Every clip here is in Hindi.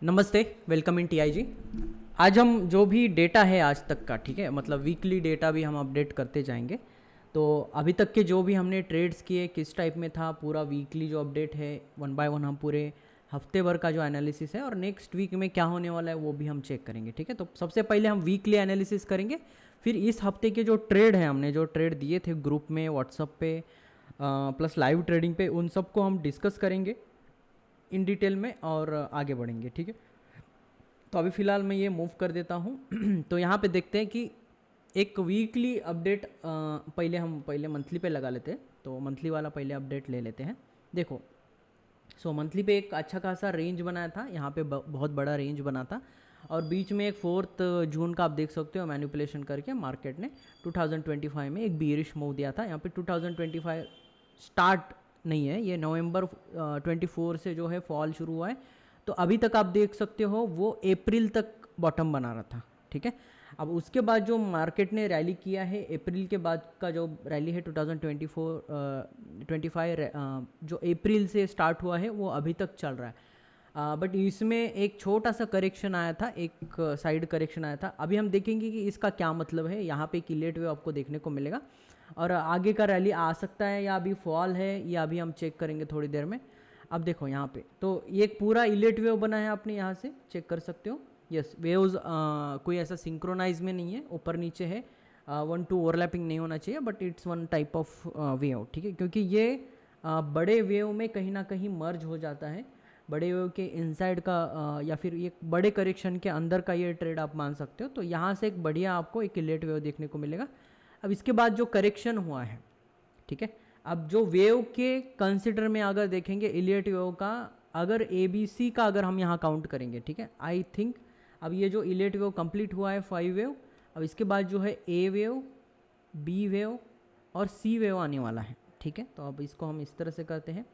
नमस्ते, वेलकम इन टीआईजी। आज हम जो भी डेटा है आज तक का, ठीक है, मतलब वीकली डेटा भी हम अपडेट करते जाएंगे। तो अभी तक के जो भी हमने ट्रेड्स किए किस टाइप में था, पूरा वीकली जो अपडेट है वन बाय वन हम पूरे हफ्ते भर का जो एनालिसिस है और नेक्स्ट वीक में क्या होने वाला है वो भी हम चेक करेंगे। ठीक है, तो सबसे पहले हम वीकली एनालिसिस करेंगे, फिर इस हफ्ते के जो ट्रेड है, हमने जो ट्रेड दिए थे ग्रुप में व्हाट्सअप पे प्लस लाइव ट्रेडिंग पे, उन सबको हम डिस्कस करेंगे इन डिटेल में और आगे बढ़ेंगे। ठीक है, तो अभी फ़िलहाल मैं ये मूव कर देता हूँ। तो यहाँ पे देखते हैं कि एक वीकली अपडेट पहले मंथली पे लगा लेते हैं। तो मंथली वाला पहले अपडेट ले लेते हैं। देखो, सो मंथली पे एक अच्छा खासा रेंज बनाया था, यहाँ पे बहुत बड़ा रेंज बना था और बीच में एक 4 जून का आप देख सकते हो मैनिपुलेशन करके मार्केट ने 2025 में एक बीरिश मूव दिया था। यहाँ पे 2025 स्टार्ट नहीं है, ये नवंबर 24 से जो है फॉल शुरू हुआ है। तो अभी तक आप देख सकते हो वो अप्रैल तक बॉटम बना रहा था। ठीक है, अब उसके बाद जो मार्केट ने रैली किया है, अप्रैल के बाद का जो रैली है 25 जो अप्रैल से स्टार्ट हुआ है वो अभी तक चल रहा है। बट इसमें एक छोटा सा करेक्शन आया था, एक साइड करेक्शन आया था। अभी हम देखेंगे कि इसका क्या मतलब है। यहाँ पे एक इलेट वेव आपको देखने को मिलेगा और आगे का रैली आ सकता है या अभी फॉल है या अभी हम चेक करेंगे थोड़ी देर में। अब देखो यहाँ पे तो ये एक पूरा इलेट वेव बना है, आपने यहाँ से चेक कर सकते हो। यस, वेव्स कोई ऐसा सिंक्रोनाइज में नहीं है, ऊपर नीचे है, 1-2 ओवरलैपिंग नहीं होना चाहिए, but it's one type of wave. ठीक है, क्योंकि ये बड़े वेव में कहीं ना कहीं मर्ज हो जाता है, बड़े वेव के इनसाइड का या फिर एक बड़े करेक्शन के अंदर का ये ट्रेड आप मान सकते हो। तो यहाँ से एक बढ़िया आपको एक इलेट वेव देखने को मिलेगा। अब इसके बाद जो करेक्शन हुआ है, ठीक है, अब जो वेव के कंसिडर में अगर देखेंगे इलियट वेव का, अगर ए बी सी का अगर हम यहाँ काउंट करेंगे, ठीक है, आई थिंक अब ये जो इलियट वेव कंप्लीट हुआ है 5 वेव, अब इसके बाद जो है ए वेव, बी वेव और सी वेव आने वाला है। ठीक है, तो अब इसको हम इस तरह से करते हैं,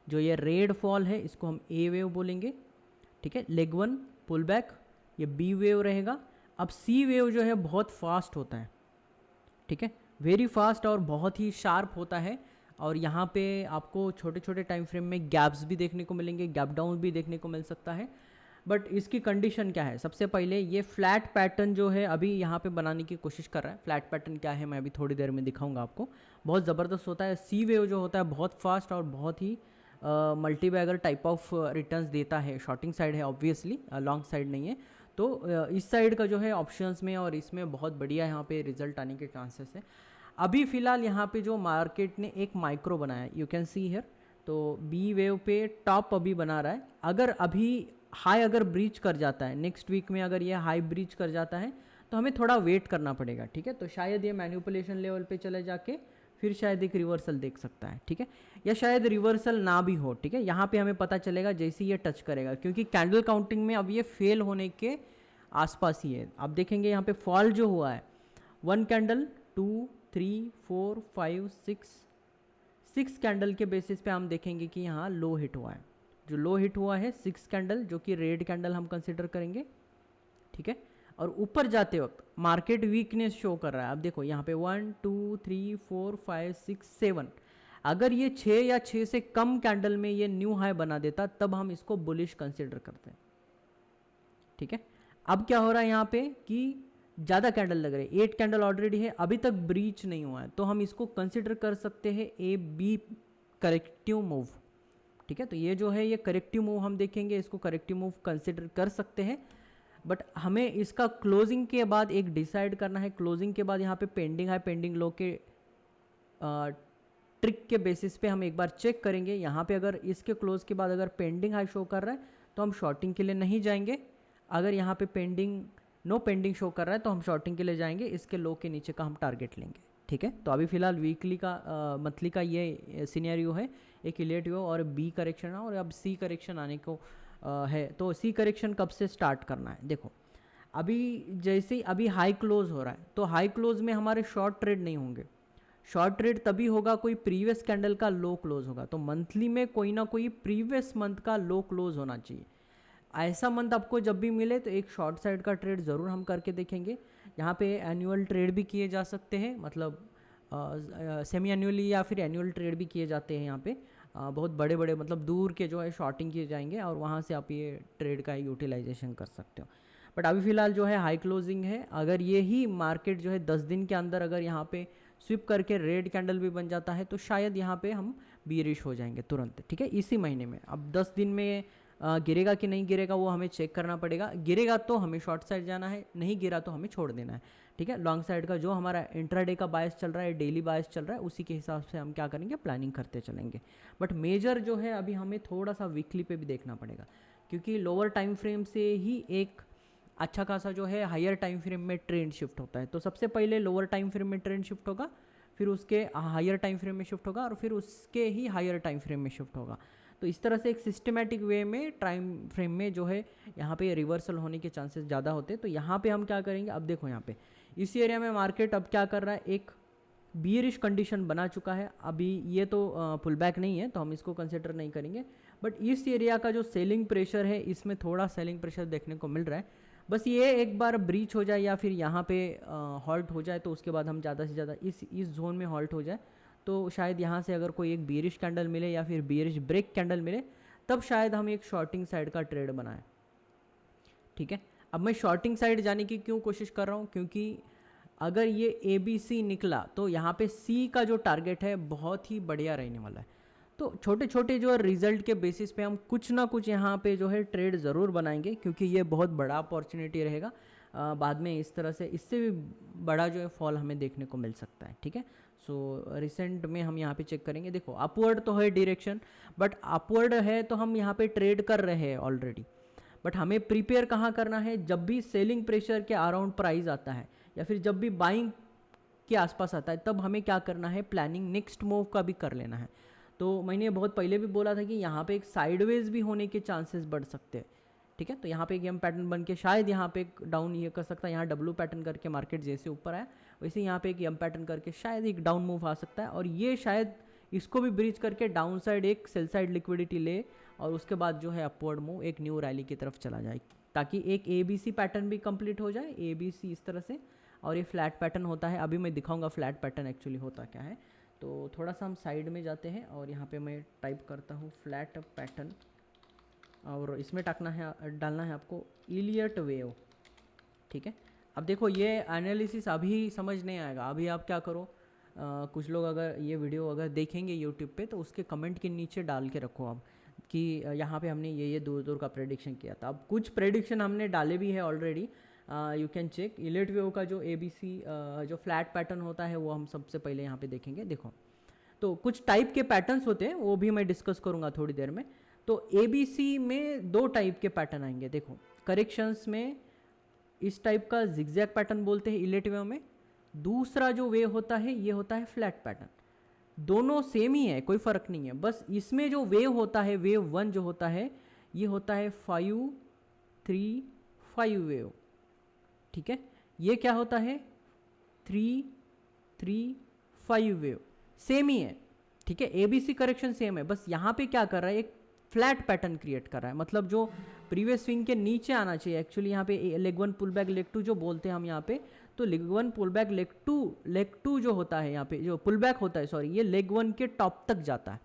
जो ये रेड फॉल है इसको हम ए वेव बोलेंगे। ठीक है, लेग वन पुल बैक, ये बी वेव रहेगा। अब सी वेव जो है बहुत फास्ट होता है, ठीक है, वेरी फास्ट और बहुत ही शार्प होता है। और यहाँ पे आपको छोटे छोटे टाइम फ्रेम में गैप्स भी देखने को मिलेंगे, गैप डाउन भी देखने को मिल सकता है। बट इसकी कंडीशन क्या है, सबसे पहले ये फ्लैट पैटर्न जो है अभी यहाँ पे बनाने की कोशिश कर रहा है। फ्लैट पैटर्न क्या है मैं अभी थोड़ी देर में दिखाऊंगा आपको, बहुत ज़बरदस्त होता है। सी वेव जो होता है बहुत फास्ट और बहुत ही multibagger type of returns देता है। शॉर्टिंग साइड है ऑब्वियसली, लॉन्ग साइड नहीं है। तो इस साइड का जो है ऑप्शंस में और इसमें बहुत बढ़िया यहाँ पे रिजल्ट आने के चांसेस है। अभी फ़िलहाल यहाँ पे जो मार्केट ने एक माइक्रो बनाया, यू कैन सी हियर, तो बी वेव पे टॉप अभी बना रहा है। अगर अभी हाई अगर ब्रीच कर जाता है नेक्स्ट वीक में, अगर ये हाई ब्रीच कर जाता है तो हमें थोड़ा वेट करना पड़ेगा। ठीक है, तो शायद ये मैन्युपुलेशन लेवल पे चले जाके फिर शायद एक रिवर्सल देख सकता है। ठीक है, या शायद रिवर्सल ना भी हो। ठीक है, यहाँ पे हमें पता चलेगा जैसे ये टच करेगा, क्योंकि कैंडल काउंटिंग में अब ये फेल होने के आसपास ही है। आप देखेंगे यहाँ पे फॉल जो हुआ है, 1 कैंडल, 2, 3, 4, 5, 6 कैंडल के बेसिस पे हम देखेंगे कि यहाँ लो हिट हुआ है। जो लो हिट हुआ है 6 कैंडल, जो कि रेड कैंडल हम कंसिडर करेंगे। ठीक है, और ऊपर जाते वक्त मार्केट वीकनेस शो कर रहा है। अब देखो यहाँ पे 1, 2, 3, 4, 5, 6, 7, अगर ये 6 या 6 से कम कैंडल में ये न्यू हाई बना देता तब हम इसको बुलिश कंसिडर करते हैं। ठीक है, अब क्या हो रहा है यहाँ पे कि ज़्यादा कैंडल लग रहे हैं, 8 कैंडल ऑलरेडी है, अभी तक ब्रीच नहीं हुआ है, तो हम इसको कंसिडर कर सकते हैं ए बी करेक्टिव मूव। ठीक है, तो ये जो है ये करेक्टिव मूव हम देखेंगे, इसको करेक्टिव मूव कंसिडर कर सकते हैं। बट हमें इसका क्लोजिंग के बाद एक डिसाइड करना है। क्लोजिंग के बाद यहाँ पे पेंडिंग हाई पेंडिंग लो के ट्रिक के बेसिस पे हम एक बार चेक करेंगे। यहाँ पे अगर इसके क्लोज के बाद अगर पेंडिंग हाई शो कर रहा है तो हम शॉर्टिंग के लिए नहीं जाएंगे। अगर यहाँ पे नो पेंडिंग शो कर रहा है तो हम शॉर्टिंग के लिए जाएंगे, इसके लो के नीचे का हम टारगेट लेंगे। ठीक है, तो अभी फिलहाल वीकली का मंथली का ये सिनेरियो है, एक इलेट वेव और बी करेक्शन है और अब सी करेक्शन आने को है। तो सी करेक्शन कब से स्टार्ट करना है, देखो अभी जैसे ही अभी हाई क्लोज हो रहा है तो हाई क्लोज में हमारे शॉर्ट ट्रेड नहीं होंगे। शॉर्ट ट्रेड तभी होगा कोई प्रीवियस कैंडल का लो क्लोज होगा। तो मंथली में कोई ना कोई प्रीवियस मंथ का लो क्लोज होना चाहिए। ऐसा मंथ आपको जब भी मिले तो एक शॉर्ट साइड का ट्रेड ज़रूर हम करके देखेंगे। यहाँ पे एनुअल ट्रेड भी किए जा सकते हैं, मतलब सेमी एनुअली या फिर एनुअल ट्रेड भी किए जाते हैं यहाँ पे। बहुत बड़े बड़े मतलब दूर के जो है शॉर्टिंग किए जाएंगे और वहाँ से आप ये ट्रेड का यूटिलाइजेशन कर सकते हो। बट अभी फ़िलहाल जो है हाई क्लोजिंग है। अगर ये ही मार्केट जो है 10 दिन के अंदर अगर यहाँ पे स्विप करके रेड कैंडल भी बन जाता है तो शायद यहाँ पे हम बीरिश हो जाएंगे तुरंत, ठीक है, इसी महीने में। अब 10 दिन में गिरेगा कि नहीं गिरेगा वो हमें चेक करना पड़ेगा। गिरेगा तो हमें शॉर्ट साइड जाना है, नहीं गिरा तो हमें छोड़ देना है, ठीक है। लॉन्ग साइड का जो हमारा इंट्राडे का बायस चल रहा है, डेली बायस चल रहा है, उसी के हिसाब से हम क्या करेंगे, प्लानिंग करते चलेंगे। बट मेजर जो है अभी हमें थोड़ा सा वीकली पे भी देखना पड़ेगा, क्योंकि लोअर टाइम फ्रेम से ही एक अच्छा खासा जो है हायर टाइम फ्रेम में ट्रेंड शिफ्ट होता है। तो सबसे पहले लोअर टाइम फ्रेम में ट्रेंड शिफ्ट होगा, फिर उसके हायर टाइम फ्रेम में शिफ्ट होगा और फिर उसके ही हायर टाइम फ्रेम में शिफ्ट होगा। तो इस तरह से एक सिस्टमेटिक वे में टाइम फ्रेम में जो है यहाँ पे रिवर्सल होने के चांसेस ज़्यादा होते हैं। तो यहाँ पे हम क्या करेंगे, अब देखो यहाँ पे इस एरिया में मार्केट अब क्या कर रहा है, एक बियरिश कंडीशन बना चुका है। अभी ये तो पुल बैक नहीं है तो हम इसको कंसिडर नहीं करेंगे, बट इस एरिया का जो सेलिंग प्रेशर है इसमें थोड़ा सेलिंग प्रेशर देखने को मिल रहा है। बस ये एक बार ब्रीच हो जाए या फिर यहाँ पे हॉल्ट हो जाए तो उसके बाद हम ज़्यादा से ज़्यादा इस जोन में हॉल्ट हो जाए तो शायद यहाँ से अगर कोई एक बियरिश कैंडल मिले या फिर बियरिश ब्रेक कैंडल मिले तब शायद हम एक शॉर्टिंग साइड का ट्रेड बनाएं, ठीक है। अब मैं शॉर्टिंग साइड जाने की क्यों कोशिश कर रहा हूँ, क्योंकि अगर ये ABC निकला तो यहाँ पे C का जो टारगेट है बहुत ही बढ़िया रहने वाला है। तो छोटे छोटे जो रिजल्ट के बेसिस पे हम कुछ ना कुछ यहाँ पे जो है ट्रेड ज़रूर बनाएंगे, क्योंकि ये बहुत बड़ा अपॉर्चुनिटी रहेगा। बाद में इस तरह से इससे भी बड़ा जो है फॉल हमें देखने को मिल सकता है, ठीक है। सो रिसेंट में हम यहाँ पे चेक करेंगे, देखो अपवर्ड तो है डायरेक्शन, बट अपवर्ड है तो हम यहाँ पे ट्रेड कर रहे हैं ऑलरेडी। बट हमें प्रिपेयर कहाँ करना है, जब भी सेलिंग प्रेशर के अराउंड प्राइस आता है या फिर जब भी बाइंग के आसपास आता है तब हमें क्या करना है, प्लानिंग नेक्स्ट मूव का भी कर लेना है। तो मैंने बहुत पहले भी बोला था कि यहाँ पे एक साइडवेज भी होने के चांसेस बढ़ सकते हैं, ठीक है। तो यहाँ पे एक एम पैटर्न बन के शायद यहाँ पे एक डाउन ये कर सकता है, यहाँ डब्ल्यू पैटर्न करके मार्केट जैसे ऊपर आया वैसे यहाँ पे एक एम पैटर्न करके शायद एक डाउन मूव आ सकता है, और ये शायद इसको भी ब्रीच करके डाउन साइड एक सेल साइड लिक्विडिटी ले और उसके बाद जो है अपवर्ड मूव एक न्यू रैली की तरफ चला जाए, ताकि एक ABC पैटर्न भी कंप्लीट हो जाए, ABC इस तरह से। और ये फ्लैट पैटर्न होता है, अभी मैं दिखाऊंगा फ्लैट पैटर्न एक्चुअली होता क्या है। तो थोड़ा सा हम साइड में जाते हैं और यहाँ पे मैं टाइप करता हूँ फ्लैट पैटर्न, और इसमें डालना है आपको इलियट वेव, ठीक है। अब देखो ये एनालिसिस अभी समझ नहीं आएगा, अभी आप क्या करो, कुछ लोग अगर ये वीडियो अगर देखेंगे यूट्यूब पे तो उसके कमेंट के नीचे डाल के रखो आप कि यहाँ पे हमने ये दूर दूर का प्रेडिक्शन किया था। अब कुछ प्रेडिक्शन हमने डाले भी है already, you can check. Elliott wave का जो ABC जो फ्लैट पैटर्न होता है वो हम सबसे पहले यहाँ पे देखेंगे। देखो तो कुछ टाइप के पैटर्न्स होते हैं, वो भी मैं डिस्कस करूँगा थोड़ी देर में। तो ABC में 2 टाइप के पैटर्न आएंगे। देखो करेक्शंस में इस टाइप का जिगजैग पैटर्न बोलते हैं इलियट वेव में, दूसरा जो वेव होता है ये होता है फ्लैट पैटर्न। दोनों सेम ही है, कोई फ़र्क नहीं है, बस इसमें जो वेव होता है वेव 1 जो होता है ये होता है 5-3-5 वेव, ठीक है। ये क्या होता है 3-3-5 वेव, सेम ही है, ठीक है। ABC करेक्शन सेम है, बस यहाँ पे क्या कर रहा है, एक फ्लैट पैटर्न क्रिएट कर रहा है, मतलब जो प्रीवियस स्विंग के नीचे आना चाहिए। एक्चुअली यहाँ पे लेग 1 पुल बैक लेग 2 जो बोलते हैं हम यहाँ पे, तो लेग 1 पुल बैक लेग 2 जो होता है यहाँ पे जो पुल बैक होता है, सॉरी, ये लेग 1 के टॉप तक जाता है,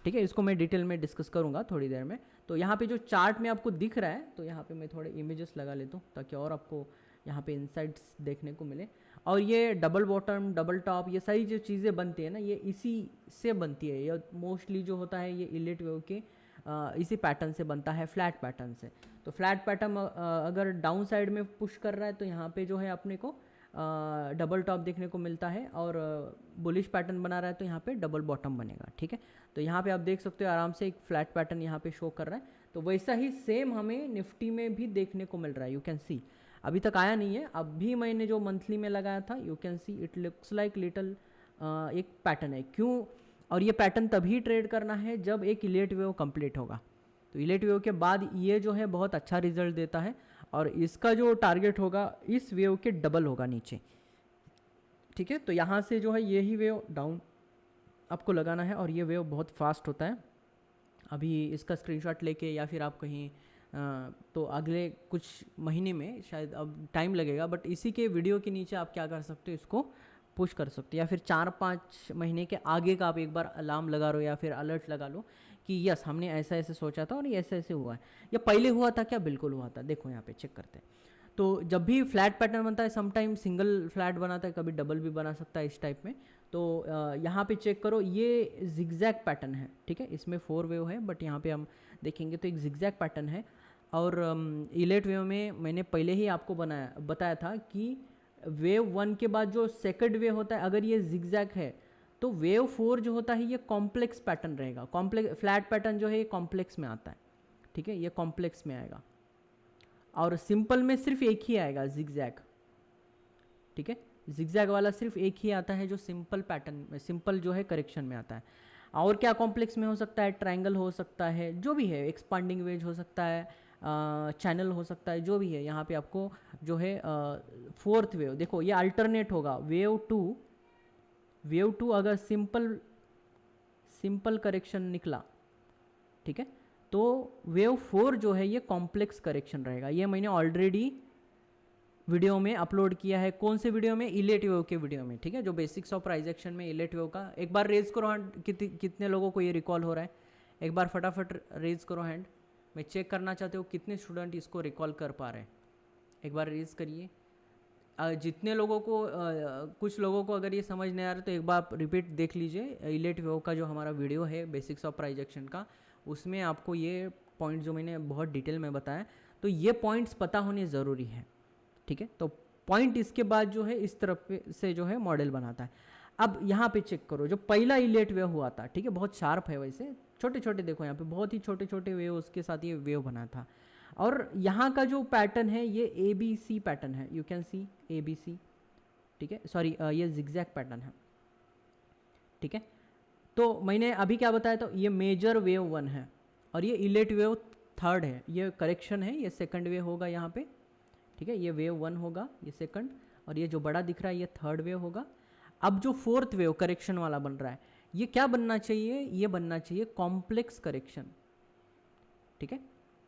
ठीक है। इसको मैं डिटेल में डिस्कस करूँगा थोड़ी देर में। तो यहाँ पे जो चार्ट में आपको दिख रहा है, तो यहाँ पे मैं थोड़े इमेजेस लगा लेता हूँ ताकि और आपको यहाँ पे इंसाइट्स देखने को मिले। और ये डबल बॉटम डबल टॉप ये सारी जो चीज़ें बनती है ना, ये इसी से बनती है। ये मोस्टली जो होता है ये इलियट वेव के इसी पैटर्न से बनता है, फ्लैट पैटर्न से। तो फ्लैट पैटर्न अगर डाउन साइड में पुश कर रहा है तो यहाँ पे जो है अपने को डबल टॉप देखने को मिलता है, और बुलिश पैटर्न बना रहा है तो यहाँ पे डबल बॉटम बनेगा, ठीक है। तो यहाँ पे आप देख सकते हो आराम से एक फ्लैट पैटर्न यहाँ पे शो कर रहा है। तो वैसा ही सेम हमें निफ्टी में भी देखने को मिल रहा है, यू कैन सी। अभी तक आया नहीं है, अभी मैंने जो मंथली में लगाया था, you can see it looks like little एक पैटर्न है। क्यों, और ये पैटर्न तभी ट्रेड करना है जब एक इलियट वेव कंप्लीट होगा। तो इलियट वेव के बाद ये जो है बहुत अच्छा रिजल्ट देता है, और इसका जो टारगेट होगा इस वेव के डबल होगा नीचे, ठीक है। तो यहाँ से जो है यही वेव डाउन आपको लगाना है, और ये वेव बहुत फास्ट होता है। अभी इसका स्क्रीनशॉट लेके या फिर आप कहीं तो अगले कुछ महीने में शायद, अब टाइम लगेगा, बट इसी के वीडियो के नीचे आप क्या कर सकते हो, इसको पुश कर सकते हो, या फिर 4-5 महीने के आगे का आप एक बार अलार्म लगा लो या फिर अलर्ट लगा लो कि यस हमने ऐसा ऐसे सोचा था और ये ऐसे ऐसे हुआ है, या पहले हुआ था क्या, बिल्कुल हुआ था, देखो यहाँ पे चेक करते हैं। तो जब भी फ्लैट पैटर्न बनता है, समटाइम सिंगल फ्लैट बनाता है, कभी डबल भी बना सकता है इस टाइप में। तो यहाँ पे चेक करो, ये जिगजैग पैटर्न है, ठीक है, इसमें 4 वेव है, बट यहाँ पे हम देखेंगे तो एक जिगजैग पैटर्न है। और इलेट वेव में मैंने पहले ही आपको बताया था कि वेव 1 के बाद जो सेकंड वेव होता है, अगर ये जिगजैग है तो वेव 4 जो होता है ये कॉम्प्लेक्स पैटर्न रहेगा। कॉम्प्लेक्स फ्लैट पैटर्न जो है ये कॉम्प्लेक्स में आता है, ठीक है, ये कॉम्प्लेक्स में आएगा, और सिंपल में सिर्फ एक ही आएगा जिगजैग, ठीक है, जिगजैग वाला सिर्फ एक ही आता है जो सिंपल पैटर्न में, सिंपल जो है करेक्शन में आता है। और क्या कॉम्प्लेक्स में हो सकता है, ट्रायंगल हो सकता है, जो भी है, एक्सपांडिंग वेज हो सकता है, चैनल हो सकता है, जो भी है। यहाँ पे आपको जो है 4th वेव, देखो ये अल्टरनेट होगा, वेव टू अगर सिंपल करेक्शन निकला, ठीक है, तो वेव 4 जो है ये कॉम्प्लेक्स करेक्शन रहेगा। ये मैंने ऑलरेडी वीडियो में अपलोड किया है, कौन से वीडियो में, इलेट वेव के वीडियो में, ठीक है, जो बेसिक्स ऑफ प्राइजेक्शन में इलेट वेव का। एक बार रेज करो हैंड, कितने लोगों को ये रिकॉल हो रहा है, एक बार फटाफट रेज करो हैंड, मैं चेक करना चाहती हूँ कितने स्टूडेंट इसको रिकॉल कर पा रहे हैं। एक बार रेज करिए, जितने लोगों को कुछ लोगों को अगर ये समझ नहीं आ रहा तो एक बार रिपीट देख लीजिए, इलेट वेव का जो हमारा वीडियो है बेसिक्स ऑफ प्राइजेक्शन का, उसमें आपको ये पॉइंट जो मैंने बहुत डिटेल में बताया, तो ये पॉइंट्स पता होने ज़रूरी है, ठीक है। तो पॉइंट इसके बाद जो है इस तरफ से जो है मॉडल बनाता है। अब यहाँ पे चेक करो, जो पहला इलेट वेव हुआ था, ठीक है, बहुत शार्प है, वैसे छोटे छोटे देखो यहाँ पे बहुत ही छोटे छोटे वेव, उसके साथ ये वेव बना था। और यहाँ का जो पैटर्न है ये ABC पैटर्न है, यू कैन सी ABC, ठीक है, सॉरी ये जिगजैग पैटर्न है, ठीक है। तो मैंने अभी क्या बताया, तो ये मेजर वेव 1 है और ये इलेट वेव 3rd है, ये करेक्शन है, ये सेकंड वेव होगा यहाँ पे, ठीक है, ये वेव 1 होगा, ये सेकंड, और ये जो बड़ा दिख रहा है ये 3rd वेव होगा। अब जो 4th वेव करेक्शन वाला बन रहा है, ये क्या बनना चाहिए, ये बनना चाहिए कॉम्प्लेक्स करेक्शन, ठीक है,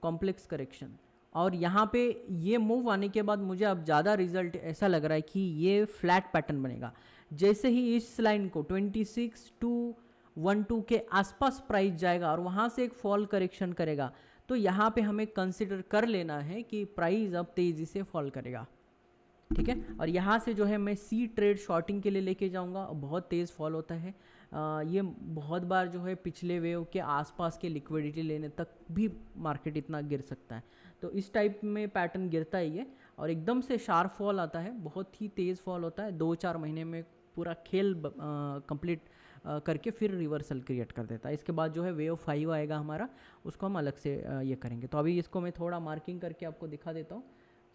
कॉम्प्लेक्स करेक्शन। और यहाँ पे ये मूव आने के बाद मुझे अब ज़्यादा रिजल्ट ऐसा लग रहा है कि ये फ्लैट पैटर्न बनेगा। जैसे ही इस लाइन को 26,212 के आसपास प्राइस जाएगा और वहाँ से एक फॉल करेक्शन करेगा, तो यहाँ पे हमें कंसिडर कर लेना है कि प्राइस अब तेज़ी से फॉल करेगा, ठीक है। और यहाँ से जो है मैं सी ट्रेड शॉर्टिंग के लिए लेके जाऊँगा, बहुत तेज़ फॉल होता है। ये बहुत बार जो है पिछले वेव के आसपास के लिक्विडिटी लेने तक भी मार्केट इतना गिर सकता है। तो इस टाइप में पैटर्न गिरता ही है और एकदम से शार्प फॉल आता है, बहुत ही तेज़ फॉल होता है, 2-4 महीने में पूरा खेल कंप्लीट करके फिर रिवर्सल क्रिएट कर देता है। इसके बाद जो है वेव 5 आएगा हमारा, उसको हम अलग से ये करेंगे। तो अभी इसको मैं थोड़ा मार्किंग करके आपको दिखा देता हूँ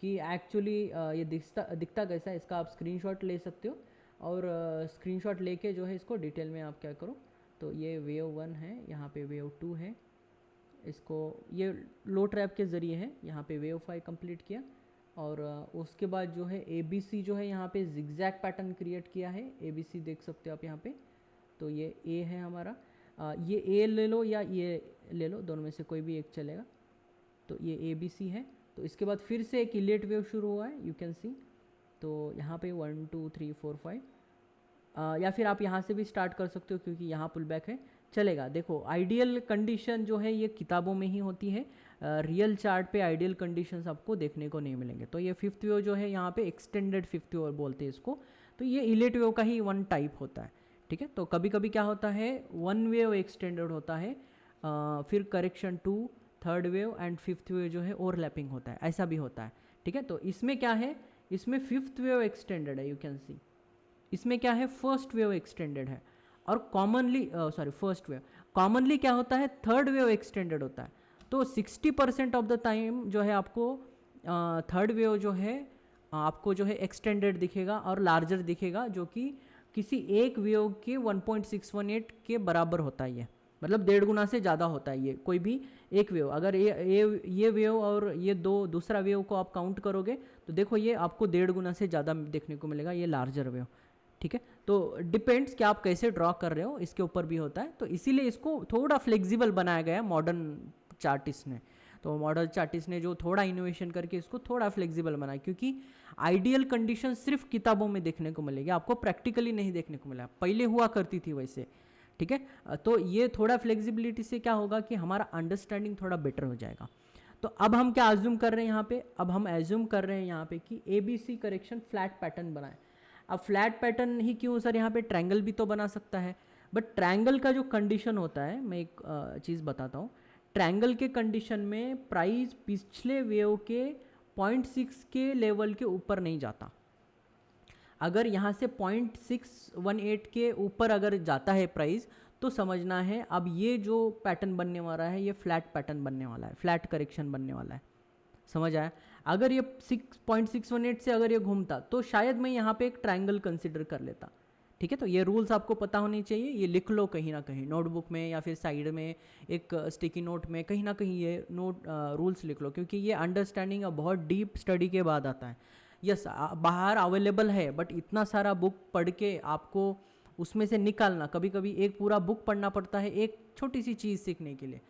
कि एक्चुअली ये दिखता कैसा है। इसका आप स्क्रीनशॉट ले सकते हो और स्क्रीनशॉट लेके जो है इसको डिटेल में आप क्या करो, तो ये वेव 1 है, यहाँ पे वेव 2 है, इसको ये लो ट्रैप के ज़रिए है, यहाँ पे वेव 5 कंप्लीट किया। और उसके बाद जो है ABC जो है यहाँ पे जिगजैग पैटर्न क्रिएट किया है, ABC देख सकते हो आप यहाँ पे। तो ये A है हमारा, ये A ले लो या ये ले लो, दोनों में से कोई भी एक चलेगा। तो ये ABC है। तो इसके बाद फिर से एक इलेट वेव शुरू हुआ है, यू कैन सी। तो यहाँ पे 1 2 3 4 5, या फिर आप यहाँ से भी स्टार्ट कर सकते हो क्योंकि यहाँ पुल बैक है, चलेगा। देखो आइडियल कंडीशन जो है ये किताबों में ही होती है, रियल चार्ट पे आइडियल कंडीशंस आपको देखने को नहीं मिलेंगे। तो ये 5th वेव जो है यहाँ पे एक्सटेंडेड 5th वेव बोलते हैं इसको। तो ये इलेट वेव का ही 1 टाइप होता है, ठीक है। तो कभी कभी क्या होता है 1 वेव एक्सटेंडेड होता है, फिर correction 2, 3rd wave and 5th wave जो है ओवरलैपिंग होता है, ऐसा भी होता है, ठीक है। तो इसमें क्या है, इसमें 5th वेव एक्सटेंडेड है, यू कैन सी। इसमें क्या है 1st वेव एक्सटेंडेड है, और कॉमनली फर्स्ट वेव, कॉमनली क्या होता है 3rd वेव एक्सटेंडेड होता है। तो 60% ऑफ द टाइम जो है आपको 3rd वेव जो है आपको जो है एक्सटेंडेड दिखेगा और लार्जर दिखेगा, जो कि किसी एक वेव के 1.618 के बराबर होता है। ये मतलब 1.5 गुना से ज़्यादा होता है ये कोई भी एक वेव। अगर ये वेव और ये दूसरा वेव को आप काउंट करोगे तो देखो ये आपको 1.5 गुना से ज़्यादा देखने को मिलेगा, ये लार्जर वेव, ठीक है। तो डिपेंड्स कि आप कैसे ड्रॉ कर रहे हो, इसके ऊपर भी होता है। तो इसीलिए इसको थोड़ा फ्लेक्सिबल बनाया गया है मॉडर्न चार्टिस्ट ने। तो मॉडल चार्टिस्ट ने जो थोड़ा इनोवेशन करके इसको थोड़ा फ्लेक्सिबल बनाया, क्योंकि आइडियल कंडीशन सिर्फ किताबों में देखने को मिलेगी, आपको प्रैक्टिकली नहीं देखने को मिला, पहले हुआ करती थी वैसे, ठीक है। तो ये थोड़ा फ्लेक्सिबिलिटी से क्या होगा कि हमारा अंडरस्टैंडिंग थोड़ा बेटर हो जाएगा। तो अब हम क्या एज्यूम कर रहे हैं यहाँ पे, अब हम एज्यूम कर रहे हैं यहाँ पे कि ABC करेक्शन फ्लैट पैटर्न बनाए। अब फ्लैट पैटर्न ही क्यों सर, यहाँ पे ट्रायंगल भी तो बना सकता है, बट ट्रायंगल का जो कंडीशन होता है, मैं एक चीज़ बताता हूँ। ट्रायंगल के कंडीशन में प्राइस पिछले वेव के 0.6 के लेवल के ऊपर नहीं जाता। अगर यहाँ से 0.618 के ऊपर अगर जाता है प्राइस, तो समझना है अब ये जो पैटर्न बनने वाला है ये फ्लैट पैटर्न बनने वाला है, फ्लैट करेक्शन बनने वाला है, समझ आया। अगर ये 6.618 से अगर ये घूमता तो शायद मैं यहाँ पे एक ट्रायंगल कंसिडर कर लेता, ठीक है। तो ये रूल्स आपको पता होनी चाहिए, ये लिख लो कहीं ना कहीं नोटबुक में या फिर साइड में एक स्टिकी नोट में, कहीं ना कहीं ये नोट रूल्स लिख लो, क्योंकि ये अंडरस्टैंडिंग बहुत डीप स्टडी के बाद आता है। यस, बाहर अवेलेबल है, बट इतना सारा बुक पढ़ के आपको उसमें से निकालना, कभी कभी एक पूरा बुक पढ़ना पड़ता है एक छोटी सी चीज़ सीखने के लिए।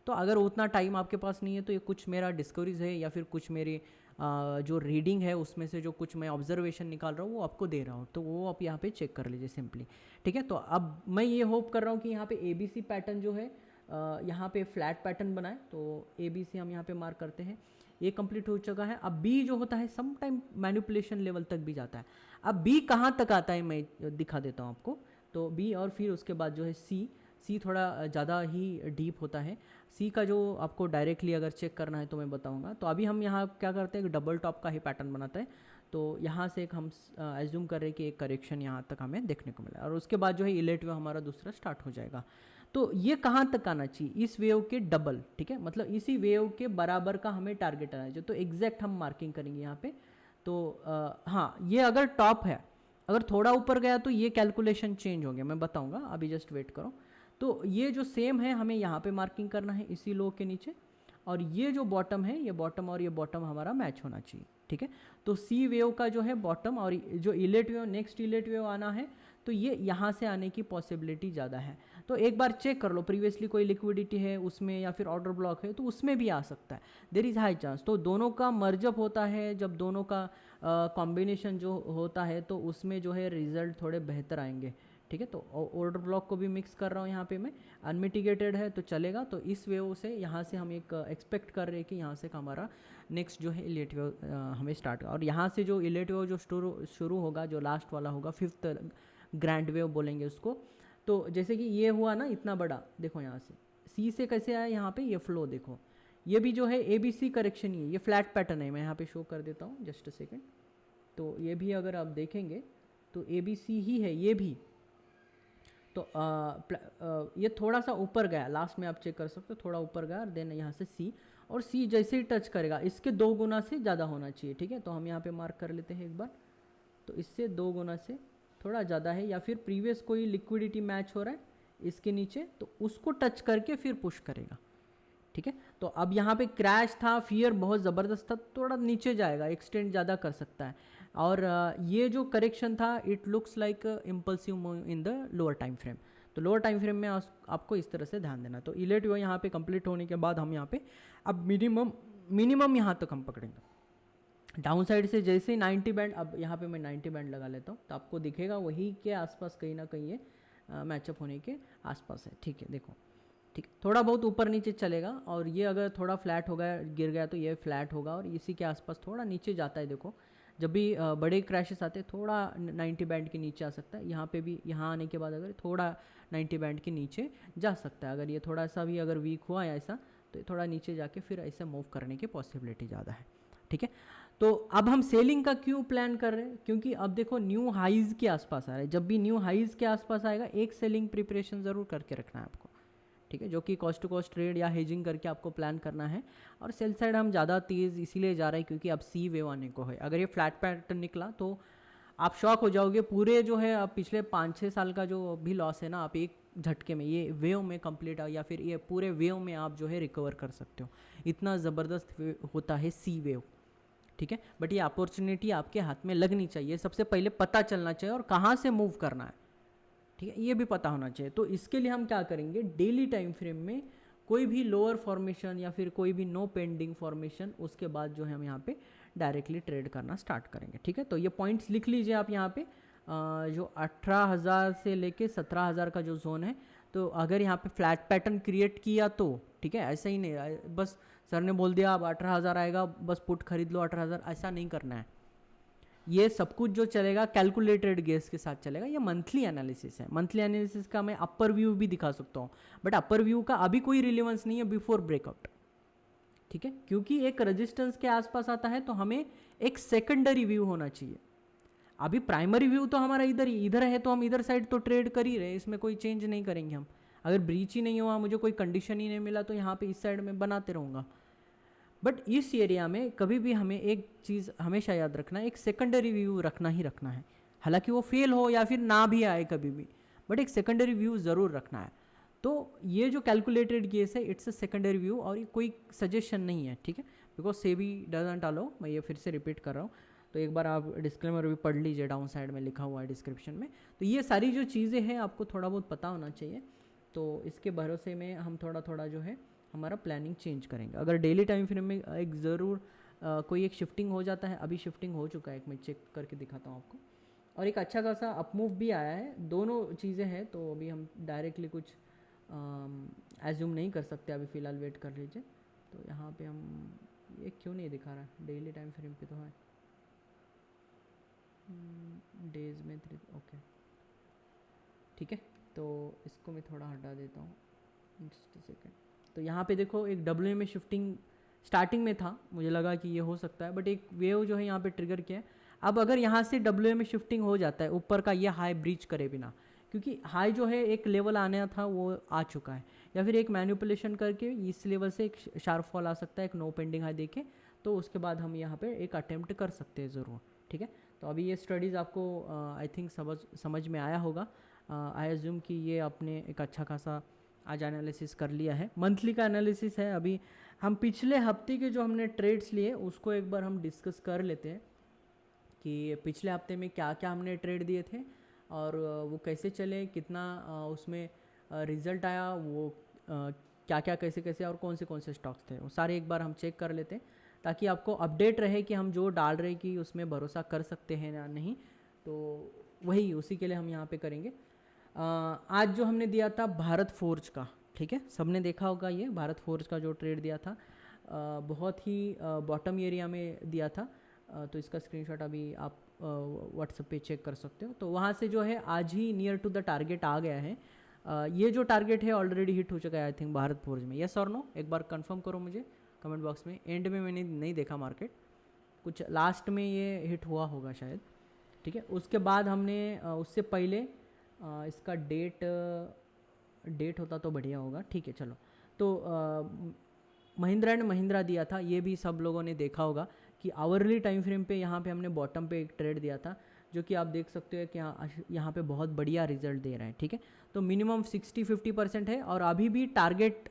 तो अगर उतना टाइम आपके पास नहीं है तो ये कुछ मेरा डिस्कवरीज है या फिर कुछ मेरी जो रीडिंग है उसमें से जो कुछ मैं ऑब्जर्वेशन निकाल रहा हूँ वो आपको दे रहा हूँ, तो वो आप यहाँ पे चेक कर लीजिए सिंपली, ठीक है। तो अब मैं ये होप कर रहा हूँ कि यहाँ पे ABC पैटर्न जो है यहाँ पे फ्लैट पैटर्न बनाए, तो ABC हम यहाँ पे मार्क करते हैं, ये कंप्लीट हो चुका है। अब B जो होता है सम टाइम मैनिपुलेशन लेवल तक भी जाता है। अब B कहाँ तक आता है मैं दिखा देता हूँ आपको। तो B और फिर उसके बाद जो है C थोड़ा ज़्यादा ही डीप होता है। C का जो आपको डायरेक्टली अगर चेक करना है तो मैं बताऊंगा। तो अभी हम यहाँ क्या करते हैं, डबल टॉप का ही पैटर्न बनाते हैं। तो यहाँ से एक हम एज्यूम कर रहे हैं कि एक करेक्शन यहाँ तक हमें देखने को मिला, और उसके बाद जो है इलेट वेव हमारा दूसरा स्टार्ट हो जाएगा। तो ये कहाँ तक आना चाहिए, इस वेव के डबल, ठीक है, मतलब इसी वेव के बराबर का हमें टारगेट आना चाहिए। तो एग्जैक्ट हम मार्किंग करेंगे यहाँ पे। तो हाँ, ये अगर टॉप है, अगर थोड़ा ऊपर गया तो ये कैलकुलेशन चेंज होंगे, मैं बताऊंगा, अभी जस्ट वेट करो। तो ये जो सेम है हमें यहाँ पे मार्किंग करना है इसी लो के नीचे, और ये जो बॉटम है, ये बॉटम और ये बॉटम हमारा मैच होना चाहिए, ठीक है। तो C वेव का जो है बॉटम और जो इलेट वेव, नेक्स्ट इलेट वेव आना है, तो ये यहाँ से आने की पॉसिबिलिटी ज़्यादा है। तो एक बार चेक कर लो, प्रीवियसली कोई लिक्विडिटी है उसमें या फिर ऑर्डर ब्लॉक है तो उसमें भी आ सकता है, देयर इज़ हाई चांस। तो दोनों का मर्जअप होता है, जब दोनों का कॉम्बिनेशन जो होता है तो उसमें जो है रिजल्ट थोड़े बेहतर आएंगे, ठीक है। तो ऑर्डर ब्लॉक को भी मिक्स कर रहा हूँ यहाँ पे मैं, अनमिटिगेटेड है तो चलेगा। तो इस वेव से यहाँ से हम एक एक्सपेक्ट कर रहे हैं कि यहाँ से हमारा नेक्स्ट जो है इलेट वेव हमें स्टार्ट, और यहाँ से जो इलेट वेव जो शुरू होगा, जो लास्ट वाला होगा, 5th ग्रैंड वेव बोलेंगे उसको। तो जैसे कि ये हुआ ना इतना बड़ा, देखो यहाँ से C से कैसे आया यहाँ पे, ये फ्लो देखो, ये भी जो है ABC करेक्शन ही है, ये फ्लैट पैटर्न है, मैं यहाँ पे शो कर देता हूँ जस्ट अ सेकेंड। तो ये भी अगर आप देखेंगे तो ABC ही है ये भी। तो ये थोड़ा सा ऊपर गया, लास्ट में आप चेक कर सकते हो, थोड़ा ऊपर गया, देन यहाँ से C, और C जैसे ही टच करेगा इसके 2 गुना से ज़्यादा होना चाहिए, ठीक है। तो हम यहाँ पे मार्क कर लेते हैं एक बार, तो इससे 2 गुना से थोड़ा ज़्यादा है, या फिर प्रीवियस कोई लिक्विडिटी मैच हो रहा है इसके नीचे, तो उसको टच करके फिर पुश करेगा, ठीक है। तो अब यहाँ पे क्रैश था, फियर बहुत ज़बरदस्त था, थोड़ा नीचे जाएगा, एक्सटेंड ज़्यादा कर सकता है। और ये जो करेक्शन था it looks like impulsive move in the lower time frame. तो लोअर टाइम फ्रेम में आपको इस तरह से ध्यान देना। तो इलेट वेव यहाँ पे कंप्लीट होने के बाद हम यहाँ पे अब मिनिमम यहाँ तक हम पकड़ेंगे। डाउन साइड से जैसे ही 90 बैंड, अब यहाँ पे मैं 90 बैंड लगा लेता हूँ, तो आपको दिखेगा वही के आसपास कहीं ना कहीं ये मैचअप होने के आसपास है, ठीक है। देखो, ठीक, थोड़ा बहुत ऊपर नीचे चलेगा, और ये अगर थोड़ा फ्लैट हो गया, गिर गया, तो ये फ्लैट होगा, और इसी के आसपास थोड़ा नीचे जाता है। देखो, जब भी बड़े क्रैशेस आते हैं थोड़ा 90 बैंड के नीचे आ सकता है। यहाँ पे भी, यहाँ आने के बाद अगर थोड़ा 90 बैंड के नीचे जा सकता है, अगर ये थोड़ा सा भी अगर वीक हुआ या ऐसा, तो थोड़ा नीचे जाके फिर ऐसे मूव करने की पॉसिबिलिटी ज़्यादा है, ठीक है। तो अब हम सेलिंग का क्यों प्लान कर रहे हैं, क्योंकि अब देखो न्यू हाइज के आसपास आ रहा है, जब भी न्यू हाइज के आसपास आएगा एक सेलिंग प्रिपरेशन ज़रूर करके रखना है आपको, ठीक है, जो कि कॉस्ट टू कॉस्ट ट्रेड या हेजिंग करके आपको प्लान करना है। और सेल साइड हम ज़्यादा तेज़ इसीलिए जा रहे हैं क्योंकि अब C वेव आने को है। अगर ये फ्लैट पैटर्न निकला तो आप शॉक हो जाओगे, पूरे जो है अब पिछले 5-6 साल का जो भी लॉस है ना, आप एक झटके में ये वेव में कंप्लीट, या फिर ये पूरे वेव में आप जो है रिकवर कर सकते हो। इतना ज़बरदस्त होता है C वेव, ठीक है। बट ये अपॉर्चुनिटी आपके हाथ में लगनी चाहिए, सबसे पहले पता चलना चाहिए और कहाँ से मूव करना है, ठीक है, ये भी पता होना चाहिए। तो इसके लिए हम क्या करेंगे, डेली टाइम फ्रेम में कोई भी लोअर फॉर्मेशन या फिर कोई भी नो पेंडिंग फॉर्मेशन, उसके बाद जो है हम यहाँ पे डायरेक्टली ट्रेड करना स्टार्ट करेंगे। ठीक है, तो ये पॉइंट्स लिख लीजिए आप यहाँ पे। जो 18,000 से लेके 17,000 का जो जोन है, तो अगर यहाँ पे फ्लैट पैटर्न क्रिएट किया तो ठीक है, ऐसा ही नहीं बस सर ने बोल दिया अब 18,000 आएगा बस पुट खरीद लो 18,000, ऐसा नहीं करना है। ये सब कुछ जो चलेगा कैलकुलेटेड गेस के साथ चलेगा। ये मंथली एनालिसिस है। मंथली एनालिसिस का मैं अपर व्यू भी दिखा सकता हूँ, बट अपर व्यू का अभी कोई रिलेवेंस नहीं है बिफोर ब्रेकआउट। ठीक है, क्योंकि एक रेजिस्टेंस के आसपास आता है तो हमें एक सेकेंडरी व्यू होना चाहिए। अभी प्राइमरी व्यू तो हमारा इधर है, तो हम इधर साइड तो ट्रेड कर ही रहे, इसमें कोई चेंज नहीं करेंगे हम। अगर ब्रीच ही नहीं हुआ, मुझे कोई कंडीशन ही नहीं मिला, तो यहाँ पे इस साइड में बनाते रहूँगा। बट इस एरिया में कभी भी हमें एक चीज़ हमेशा याद रखना है, एक सेकेंडरी व्यू रखना ही रखना है। हालांकि वो फेल हो या फिर ना भी आए कभी भी, बट एक सेकेंडरी व्यू ज़रूर रखना है। तो ये जो कैलकुलेटेड केस है इट्स अ सेकेंडरी व्यू, और ये कोई सजेशन नहीं है। ठीक है, बिकॉज सेबी डजंट अलाउ, मैं ये फिर से रिपीट कर रहा हूँ, तो एक बार आप डिस्क्लेमर भी पढ़ लीजिए, डाउन साइड में लिखा हुआ है डिस्क्रिप्शन में। तो ये सारी जो चीज़ें हैं आपको थोड़ा बहुत पता होना चाहिए, तो इसके भरोसे में हम थोड़ा थोड़ा जो है हमारा प्लानिंग चेंज करेंगे। अगर डेली टाइम फ्रेम में एक ज़रूर कोई एक शिफ्टिंग हो जाता है, अभी शिफ्टिंग हो चुका है, एक मैं चेक करके दिखाता हूँ आपको, और एक अच्छा खासा अपमूव भी आया है। दोनों चीज़ें हैं, तो अभी हम डायरेक्टली कुछ एज्यूम नहीं कर सकते, अभी फ़िलहाल वेट कर लीजिए। तो यहाँ पे हम ये क्यों नहीं दिखा रहा है, डेली टाइम फ्रेम पे तो है, डेज में ओके ठीक है। तो इसको मैं थोड़ा हटा देता हूँ, जस्ट सेकेंड। तो यहाँ पे देखो एक डब्ल्यू में शिफ्टिंग स्टार्टिंग में था, मुझे लगा कि ये हो सकता है, बट एक वेव जो है यहाँ पे ट्रिगर किया है। अब अगर यहाँ से डब्ल्यू में शिफ्टिंग हो जाता है ऊपर का, ये हाई ब्रीच करे बिना, क्योंकि हाई जो है एक लेवल आना था वो आ चुका है, या फिर एक मैनिपुलेशन करके इस लेवल से एक शार्प फॉल आ सकता है, एक नो पेंडिंग हाई देके, तो उसके बाद हम यहाँ पे एक अटेम्प्ट कर सकते हैं ज़रूर। ठीक है, तो अभी ये स्टडीज़ आपको आई थिंक समझ में आया होगा। आई एज्यूम कि ये आपने एक अच्छा खासा आज एनालिसिस कर लिया है। मंथली का एनालिसिस है। अभी हम पिछले हफ्ते के जो हमने ट्रेड्स लिए उसको एक बार हम डिस्कस कर लेते हैं कि पिछले हफ्ते में क्या क्या हमने ट्रेड दिए थे और वो कैसे चले, कितना उसमें रिज़ल्ट आया, वो क्या क्या कैसे कैसे और कौन से स्टॉक्स थे, वो सारे एक बार हम चेक कर लेते हैं, ताकि आपको अपडेट रहे कि हम जो डाल रहे कि उसमें भरोसा कर सकते हैं या नहीं। तो वही उसी के लिए हम यहाँ पे करेंगे। आज जो हमने दिया था भारत फोर्ज का, ठीक है, सबने देखा होगा ये भारत फोर्ज का जो ट्रेड दिया था, बहुत ही बॉटम एरिया में दिया था। तो इसका स्क्रीनशॉट अभी आप व्हाट्सएप पे चेक कर सकते हो। तो वहाँ से जो है आज ही नियर टू द टारगेट आ गया है। ये जो टारगेट है ऑलरेडी हिट हो चुका है आई थिंक भारत फोर्ज में। यस और नो, एक बार कंफर्म करो मुझे कमेंट बॉक्स में। एंड में मैंने नहीं देखा मार्केट, कुछ लास्ट में ये हिट हुआ होगा शायद। ठीक है, उसके बाद हमने उससे पहले इसका डेट होता तो बढ़िया होगा। ठीक है, चलो। तो महिंद्रा एंड महिंद्रा दिया था, ये भी सब लोगों ने देखा होगा कि आवरली टाइम फ्रेम पे यहाँ पे हमने बॉटम पे एक ट्रेड दिया था, जो कि आप देख सकते हो कि यहाँ पे बहुत बढ़िया रिजल्ट दे रहा है। ठीक है, तो मिनिमम 60-50% है, और अभी भी टारगेट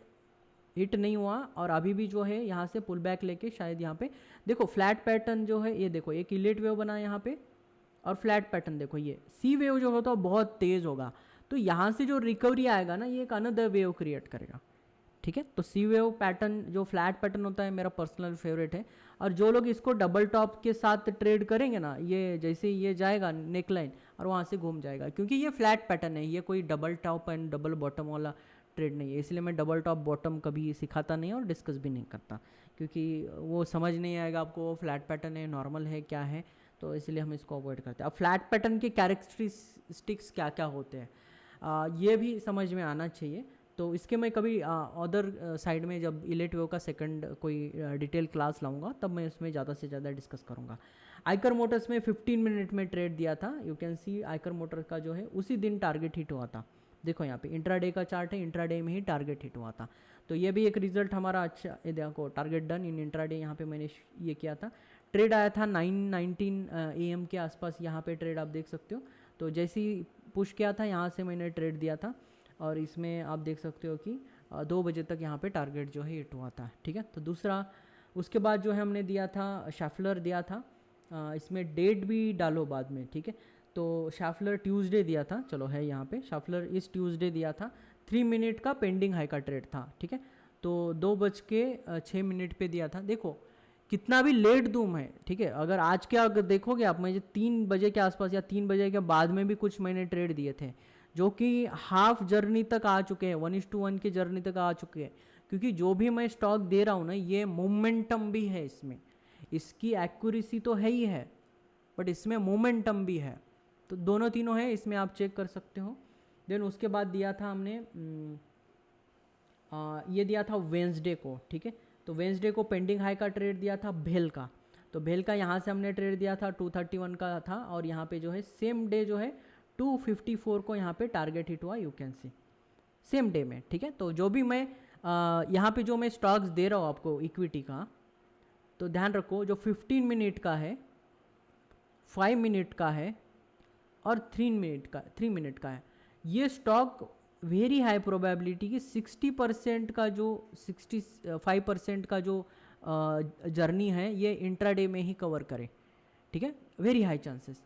हिट नहीं हुआ, और अभी भी जो है यहाँ से पुल बैक लेके शायद यहाँ पे देखो फ्लैट पैटर्न जो है, ये देखो एक इलेट वेव बना यहाँ पे, और फ्लैट पैटर्न देखो, ये सी वेव जो होता है बहुत तेज़ होगा, तो यहाँ से जो रिकवरी आएगा ना, ये एक अनदर वेव क्रिएट करेगा। ठीक है, तो सी वेव पैटर्न जो फ्लैट पैटर्न होता है मेरा पर्सनल फेवरेट है, और जो लोग इसको डबल टॉप के साथ ट्रेड करेंगे ना, ये जैसे ये जाएगा नेक लाइन और वहाँ से घूम जाएगा, क्योंकि ये फ्लैट पैटर्न है, ये कोई double top and double bottom वाला ट्रेड नहीं है। इसलिए मैं डबल टॉप बॉटम कभी सिखाता नहीं और डिस्कस भी नहीं करता, क्योंकि वो समझ नहीं आएगा आपको फ्लैट पैटर्न है नॉर्मल है क्या है, तो इसलिए हम इसको अवॉइड करते हैं। अब फ्लैट पैटर्न के कैरेक्टरिस्टिक्स क्या क्या होते हैं ये भी समझ में आना चाहिए। तो इसके मैं कभी अदर साइड में जब इलेट वेव का सेकंड कोई डिटेल क्लास लाऊंगा तब मैं इसमें ज़्यादा से ज़्यादा डिस्कस करूंगा। आइकर मोटर्स में 15 मिनट में ट्रेड दिया था। यू कैन सी आइकर मोटर का जो है उसी दिन टारगेट हिट हुआ था। देखो यहाँ पे इंट्राडे का चार्ट है, इंट्राडे में ही टारगेट हिट हुआ था, तो ये भी एक रिजल्ट हमारा अच्छा। ये देखो टारगेट डन इन इंट्राडे, यहाँ पे मैंने ये किया था। ट्रेड आया था 9:19 AM के आसपास, यहाँ पे ट्रेड आप देख सकते हो। तो जैसे ही पुश किया था यहाँ से मैंने ट्रेड दिया था, और इसमें आप देख सकते हो कि 2 बजे तक यहाँ पे टारगेट जो है हिट हुआ था। ठीक है, तो दूसरा उसके बाद जो है हमने दिया था शैफलर दिया था, इसमें डेट भी डालो बाद में। ठीक है, तो शैफलर ट्यूसडे दिया था, चलो है यहाँ पे शैफलर इस ट्यूसडे दिया था, 3 मिनट का पेंडिंग हाई का ट्रेड था। ठीक है, तो 2:06 पे दिया था। देखो कितना भी लेट दूम है, ठीक है। अगर आज के अगर देखोगे आप, मुझे 3 बजे के आसपास या 3 बजे के बाद में भी कुछ मैंने ट्रेड दिए थे जो कि हाफ जर्नी तक आ चुके हैं, 1:1 की जर्नी तक आ चुके हैं। क्योंकि जो भी मैं स्टॉक दे रहा हूँ ना, ये मोमेंटम भी है इसमें, इसकी एक्यूरेसी तो है ही है बट इसमें मोमेंटम भी है। तो दोनों तीनों है, इसमें आप चेक कर सकते हो। देन उसके बाद दिया था हमने ये दिया था वेंसडे को, ठीक है। तो वेंसडे को पेंडिंग हाई का ट्रेड दिया था भेल का। तो भेल का यहाँ से हमने ट्रेड दिया था 231 का था, और यहाँ पे जो है सेम डे जो है 254 को यहाँ पे टारगेट हिट हुआ, you can see same day में, ठीक है। तो जो भी मैं यहाँ पे जो मैं स्टॉक्स दे रहा हूँ आपको इक्विटी का, तो ध्यान रखो जो 15 मिनट का है, 5 मिनट का है और 3 मिनट का है, ये स्टॉक वेरी हाई प्रोबेबिलिटी की 60% का जो 65% का जो जर्नी है ये इंट्राडे में ही कवर करे, ठीक है, वेरी हाई चांसेस।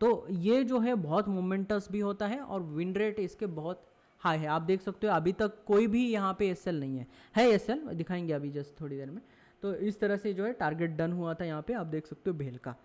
तो ये जो है बहुत मोमेंटस भी होता है और विन रेट इसके बहुत हाई है। आप देख सकते हो अभी तक कोई भी यहाँ पे एसएल नहीं है एसएल दिखाएंगे अभी जस्ट थोड़ी देर में। तो इस तरह से जो है टारगेट डन हुआ था यहाँ पे, आप देख सकते हो भेल का।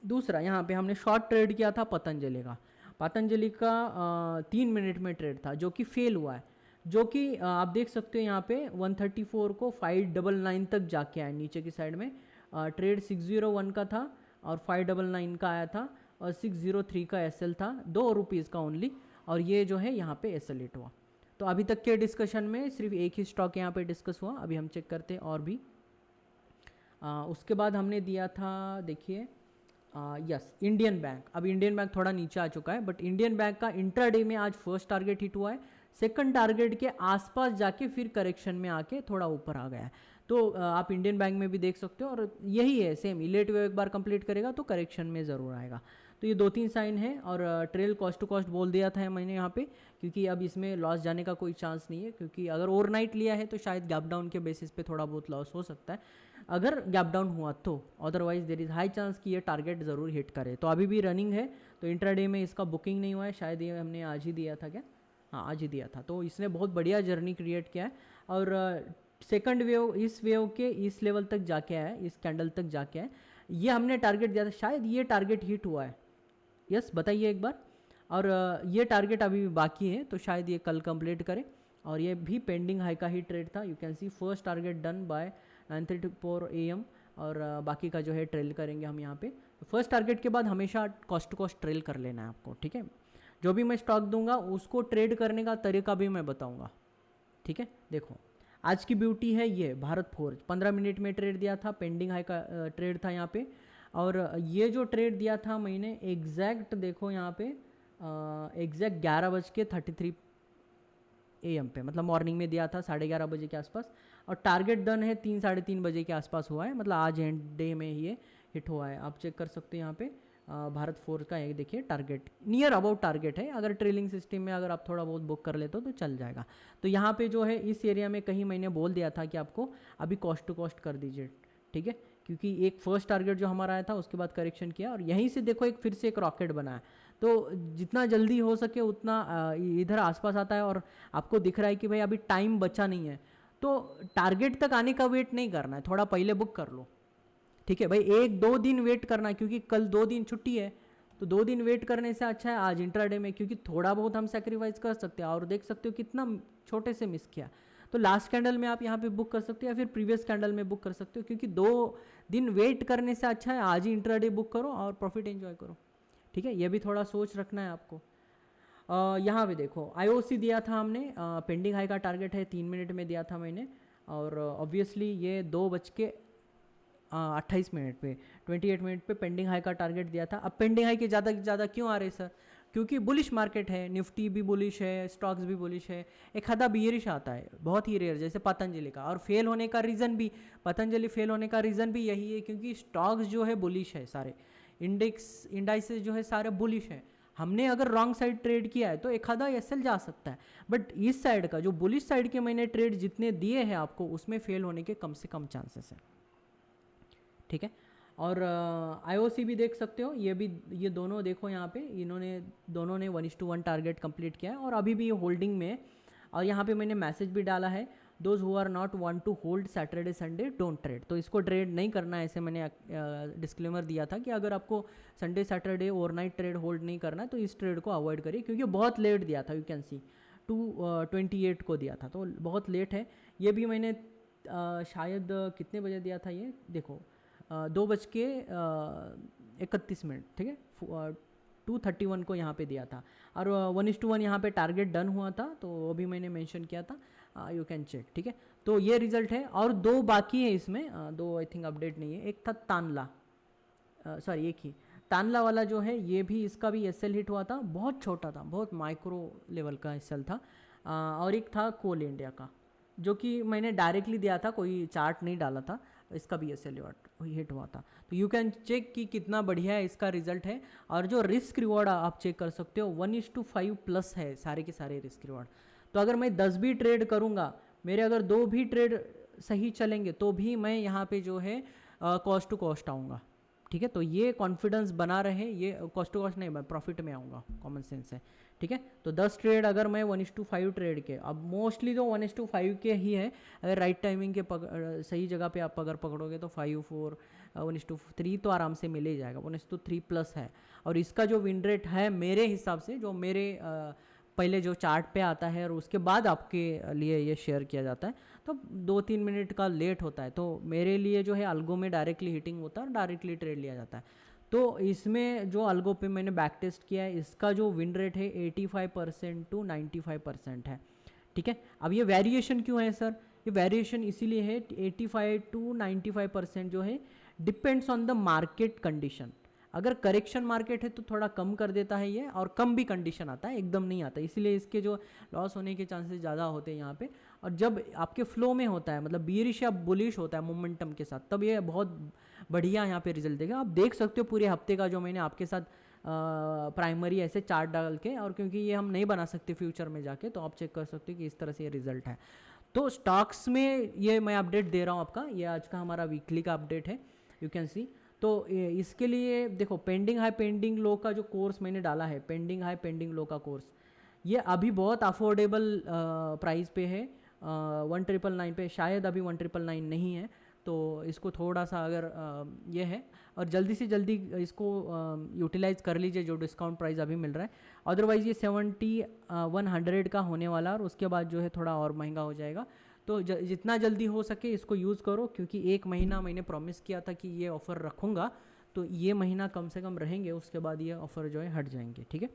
दूसरा यहाँ पे हमने शॉर्ट ट्रेड किया था पतंजलि का। पतंजलि का 3 मिनट में ट्रेड था जो कि फेल हुआ है, जो कि आप देख सकते हो यहाँ पे 134 को 599 तक जाके आया नीचे की साइड में। ट्रेड 601 का था और 599 का आया था और 603 का एसएल था, ₹2 का ओनली, और ये जो है यहाँ पे एसएल हिट हुआ। तो अभी तक के डिस्कशन में सिर्फ एक ही स्टॉक यहाँ पे डिस्कस हुआ, अभी हम चेक करते हैं और भी। उसके बाद हमने दिया था, देखिए यस इंडियन बैंक। अब इंडियन बैंक थोड़ा नीचे आ चुका है बट इंडियन बैंक का इंट्राडे में आज फर्स्ट टारगेट हिट हुआ है, सेकंड टारगेट के आसपास जाके फिर करेक्शन में आके थोड़ा ऊपर आ गया है। तो आप इंडियन बैंक में भी देख सकते हो, और यही है सेम, इलेट वेव एक बार कंप्लीट करेगा तो करेक्शन में ज़रूर आएगा। तो ये 2-3 साइन है, और ट्रेल कॉस्ट टू कॉस्ट बोल दिया था मैंने यहाँ पे, क्योंकि अब इसमें लॉस जाने का कोई चांस नहीं है, क्योंकि अगर ओवरनाइट लिया है तो शायद गैप डाउन के बेसिस पे थोड़ा बहुत लॉस हो सकता है अगर गैप डाउन हुआ तो, otherwise there is high chance कि ये टारगेट ज़रूर हिट करे। तो अभी भी रनिंग है, तो इंट्राडे में इसका बुकिंग नहीं हुआ है, शायद ये हमने आज ही दिया था क्या, हाँ आज ही दिया था। तो इसने बहुत बढ़िया जर्नी क्रिएट किया है, और सेकंड वेव इस वेव के इस लेवल तक जाके आया है, इस कैंडल तक जाके आया है। ये हमने टारगेट दिया था, शायद ये टारगेट हिट हुआ है, यस बताइए एक बार। और ये टारगेट अभी भी बाकी है, तो शायद ये कल कंप्लीट करे। और ये भी पेंडिंग हाई का ही ट्रेड था, you can see first target done by 9:34 AM, और बाकी का जो है ट्रेल करेंगे हम यहाँ पे। फर्स्ट टारगेट के बाद हमेशा कॉस्ट टू कॉस्ट ट्रेल कर लेना है आपको, ठीक है। जो भी मैं स्टॉक दूंगा उसको ट्रेड करने का तरीका भी मैं बताऊंगा, ठीक है। देखो आज की ब्यूटी है ये भारत फोर्ज, 15 मिनट में ट्रेड दिया था, पेंडिंग हाई का ट्रेड था यहाँ पे। और ये जो ट्रेड दिया था मैंने एग्जैक्ट, देखो यहाँ पे एग्जैक्ट 11:33 AM पे, मतलब मॉर्निंग में दिया था 11:30 बजे के आसपास, और टारगेट डन है 3-3:30 बजे के आसपास हुआ है, मतलब आज एंड डे में ये हिट हुआ है। आप चेक कर सकते हैं यहाँ पे भारत फोर्ज का, ये देखिए टारगेट नियर अबाउट टारगेट है। अगर ट्रेलिंग सिस्टम में अगर आप थोड़ा बहुत बुक कर लेते हो तो चल जाएगा। तो यहाँ पे जो है इस एरिया में कहीं मैंने बोल दिया था कि आपको अभी कॉस्ट टू कॉस्ट कर दीजिए, ठीक है, क्योंकि एक फर्स्ट टारगेट जो हमारा आया था उसके बाद करेक्शन किया, और यहीं से देखो एक फिर से एक रॉकेट बना है। तो जितना जल्दी हो सके उतना इधर आसपास आता है, और आपको दिख रहा है कि भाई अभी टाइम बचा नहीं है, तो टारगेट तक आने का वेट नहीं करना है, थोड़ा पहले बुक कर लो, ठीक है भाई। 1-2 दिन वेट करना है, क्योंकि कल 2 दिन छुट्टी है, तो 2 दिन वेट करने से अच्छा है आज इंट्राडे में, क्योंकि थोड़ा बहुत हम सेक्रीफाइस कर सकते हैं। और देख सकते हो कितना छोटे से मिस किया, तो लास्ट कैंडल में आप यहाँ पे बुक कर सकते हो या फिर प्रीवियस कैंडल में बुक कर सकते हो, क्योंकि 2 दिन वेट करने से अच्छा है आज ही इंट्राडे बुक करो और प्रॉफिट एंजॉय करो, ठीक है। ये भी थोड़ा सोच रखना है आपको। यहाँ पे देखो आईओसी दिया था हमने, पेंडिंग हाई का टारगेट है 3 मिनट में दिया था मैंने, और ऑब्वियसली ये 2:28 मिनट पे 28 मिनट पे पेंडिंग हाई का टारगेट दिया था। अब पेंडिंग हाई के ज़्यादा क्यों आ रहे सर, क्योंकि बुलिश मार्केट है, निफ्टी भी बुलिश है, स्टॉक्स भी बुलिश है। एक आधा बियरिश आता है, बहुत ही रेयर, जैसे पतंजलि का। और फेल होने का रीज़न भी, पतंजलि फेल होने का रीज़न भी यही है, क्योंकि स्टॉक्स जो है बुलिश है, सारे इंडाइसेस जो है सारे बुलिश है। हमने अगर रॉन्ग साइड ट्रेड किया है तो एक आधा एसएल जा सकता है, बट इस साइड का जो बुलिश साइड के मैंने ट्रेड जितने दिए हैं आपको, उसमें फेल होने के कम से कम चांसेस हैं, ठीक है। और आईओसी भी देख सकते हो, ये दोनों देखो यहाँ पे, दोनों ने 1:1 टारगेट कंप्लीट किया है, और अभी भी ये होल्डिंग में है। और यहाँ पे मैंने मैसेज भी डाला है, those who are not want to hold Saturday Sunday don't trade. तो इसको ट्रेड नहीं करना है, ऐसे मैंने डिस्क्लेमर दिया था कि अगर आपको Sunday Saturday overnight trade hold नहीं करना है तो इस ट्रेड को अवॉइड करिए, क्योंकि बहुत लेट दिया था, यू कैन सी 2:28 को दिया था, तो बहुत लेट है। ये भी मैंने शायद कितने बजे दिया था, ये देखो 2:31, ठीक है, 2:31 को यहाँ पे दिया था, और 1:1 यहाँ पे टारगेट डन हुआ था, तो अभी मैंने मेंशन किया था, यू कैन चेक, ठीक है। तो ये रिजल्ट है, और 2 बाकी है इसमें, 2 आई थिंक अपडेट नहीं है। एक था तानला, सॉरी एक ही तानला वाला जो है, ये भी इसका भी एसएल हिट हुआ था, बहुत छोटा था, बहुत माइक्रो लेवल का एसएल था। और एक था कोल इंडिया का, जो कि मैंने डायरेक्टली दिया था, कोई चार्ट नहीं डाला था, इसका भी एसएल हिट हुआ था। तो यू कैन चेक कि कितना बढ़िया है इसका रिजल्ट है। और जो रिस्क रिवॉर्ड आप चेक कर सकते हो, 1:5 प्लस है सारे के सारे रिस्क रिवॉर्ड। तो अगर मैं 10 भी ट्रेड करूँगा, मेरे अगर 2 भी ट्रेड सही चलेंगे, तो भी मैं यहाँ पे जो है कॉस्ट टू कॉस्ट आऊँगा, ठीक है। तो ये कॉन्फिडेंस बना रहे, ये कॉस्ट टू कॉस्ट नहीं, मैं प्रॉफिट में आऊँगा, कॉमन सेंस है, ठीक है। तो 10 ट्रेड अगर मैं 1:5 ट्रेड के, अब मोस्टली तो 1:5 के ही है, अगर राइट टाइमिंग के सही जगह पे आप अगर पकड़ोगे तो 5, 4, 1:3 तो आराम से मिल ही जाएगा, 1:3 प्लस है। और इसका जो विन रेट है मेरे हिसाब से, जो मेरे पहले जो चार्ट पे आता है और उसके बाद आपके लिए ये शेयर किया जाता है, तो 2-3 मिनट का लेट होता है, तो मेरे लिए जो है अल्गो में डायरेक्टली हिटिंग होता है और डायरेक्टली ट्रेड लिया जाता है। तो इसमें जो अल्गो पे मैंने बैक टेस्ट किया है, इसका जो विन रेट है 85% टू 95% है, ठीक है। अब ये वेरिएशन क्यों है सर? ये वेरिएशन इसीलिए है, 85 टू 95% जो है depends on the market condition. अगर करेक्शन मार्केट है तो थोड़ा कम कर देता है ये, और कम भी कंडीशन आता है, एकदम नहीं आता, इसीलिए इसके जो लॉस होने के चांसेस ज़्यादा होते हैं यहाँ पे। और जब आपके फ्लो में होता है, मतलब बीरिश या बुलिश होता है मोमेंटम के साथ, तब ये बहुत बढ़िया यहाँ पे रिजल्ट देगा। आप देख सकते हो पूरे हफ्ते का जो मैंने आपके साथ प्राइमरी ऐसे चार्ट डाल के, और क्योंकि ये हम नहीं बना सकते फ्यूचर में जाके, तो आप चेक कर सकते हो कि इस तरह से ये रिजल्ट है। तो स्टॉक्स में ये मैं अपडेट दे रहा हूँ आपका, ये आज का हमारा वीकली का अपडेट है, यू कैन सी। तो इसके लिए देखो, पेंडिंग हाई पेंडिंग लो का जो कोर्स मैंने डाला है, पेंडिंग हाई पेंडिंग लो का कोर्स, ये अभी बहुत अफोर्डेबल प्राइस पे है, 1999 पे, शायद अभी 1999 नहीं है, तो इसको थोड़ा सा अगर ये है, और जल्दी से जल्दी इसको यूटिलाइज कर लीजिए जो डिस्काउंट प्राइस अभी मिल रहा है। अदरवाइज़ ये 70-100 का होने वाला, और उसके बाद जो है थोड़ा और महंगा हो जाएगा। तो जितना जल्दी हो सके इसको यूज़ करो, क्योंकि 1 महीना मैंने प्रॉमिस किया था कि ये ऑफ़र रखूँगा, तो ये महीना कम से कम रहेंगे, उसके बाद ये ऑफ़र जो है हट जाएंगे, ठीक है।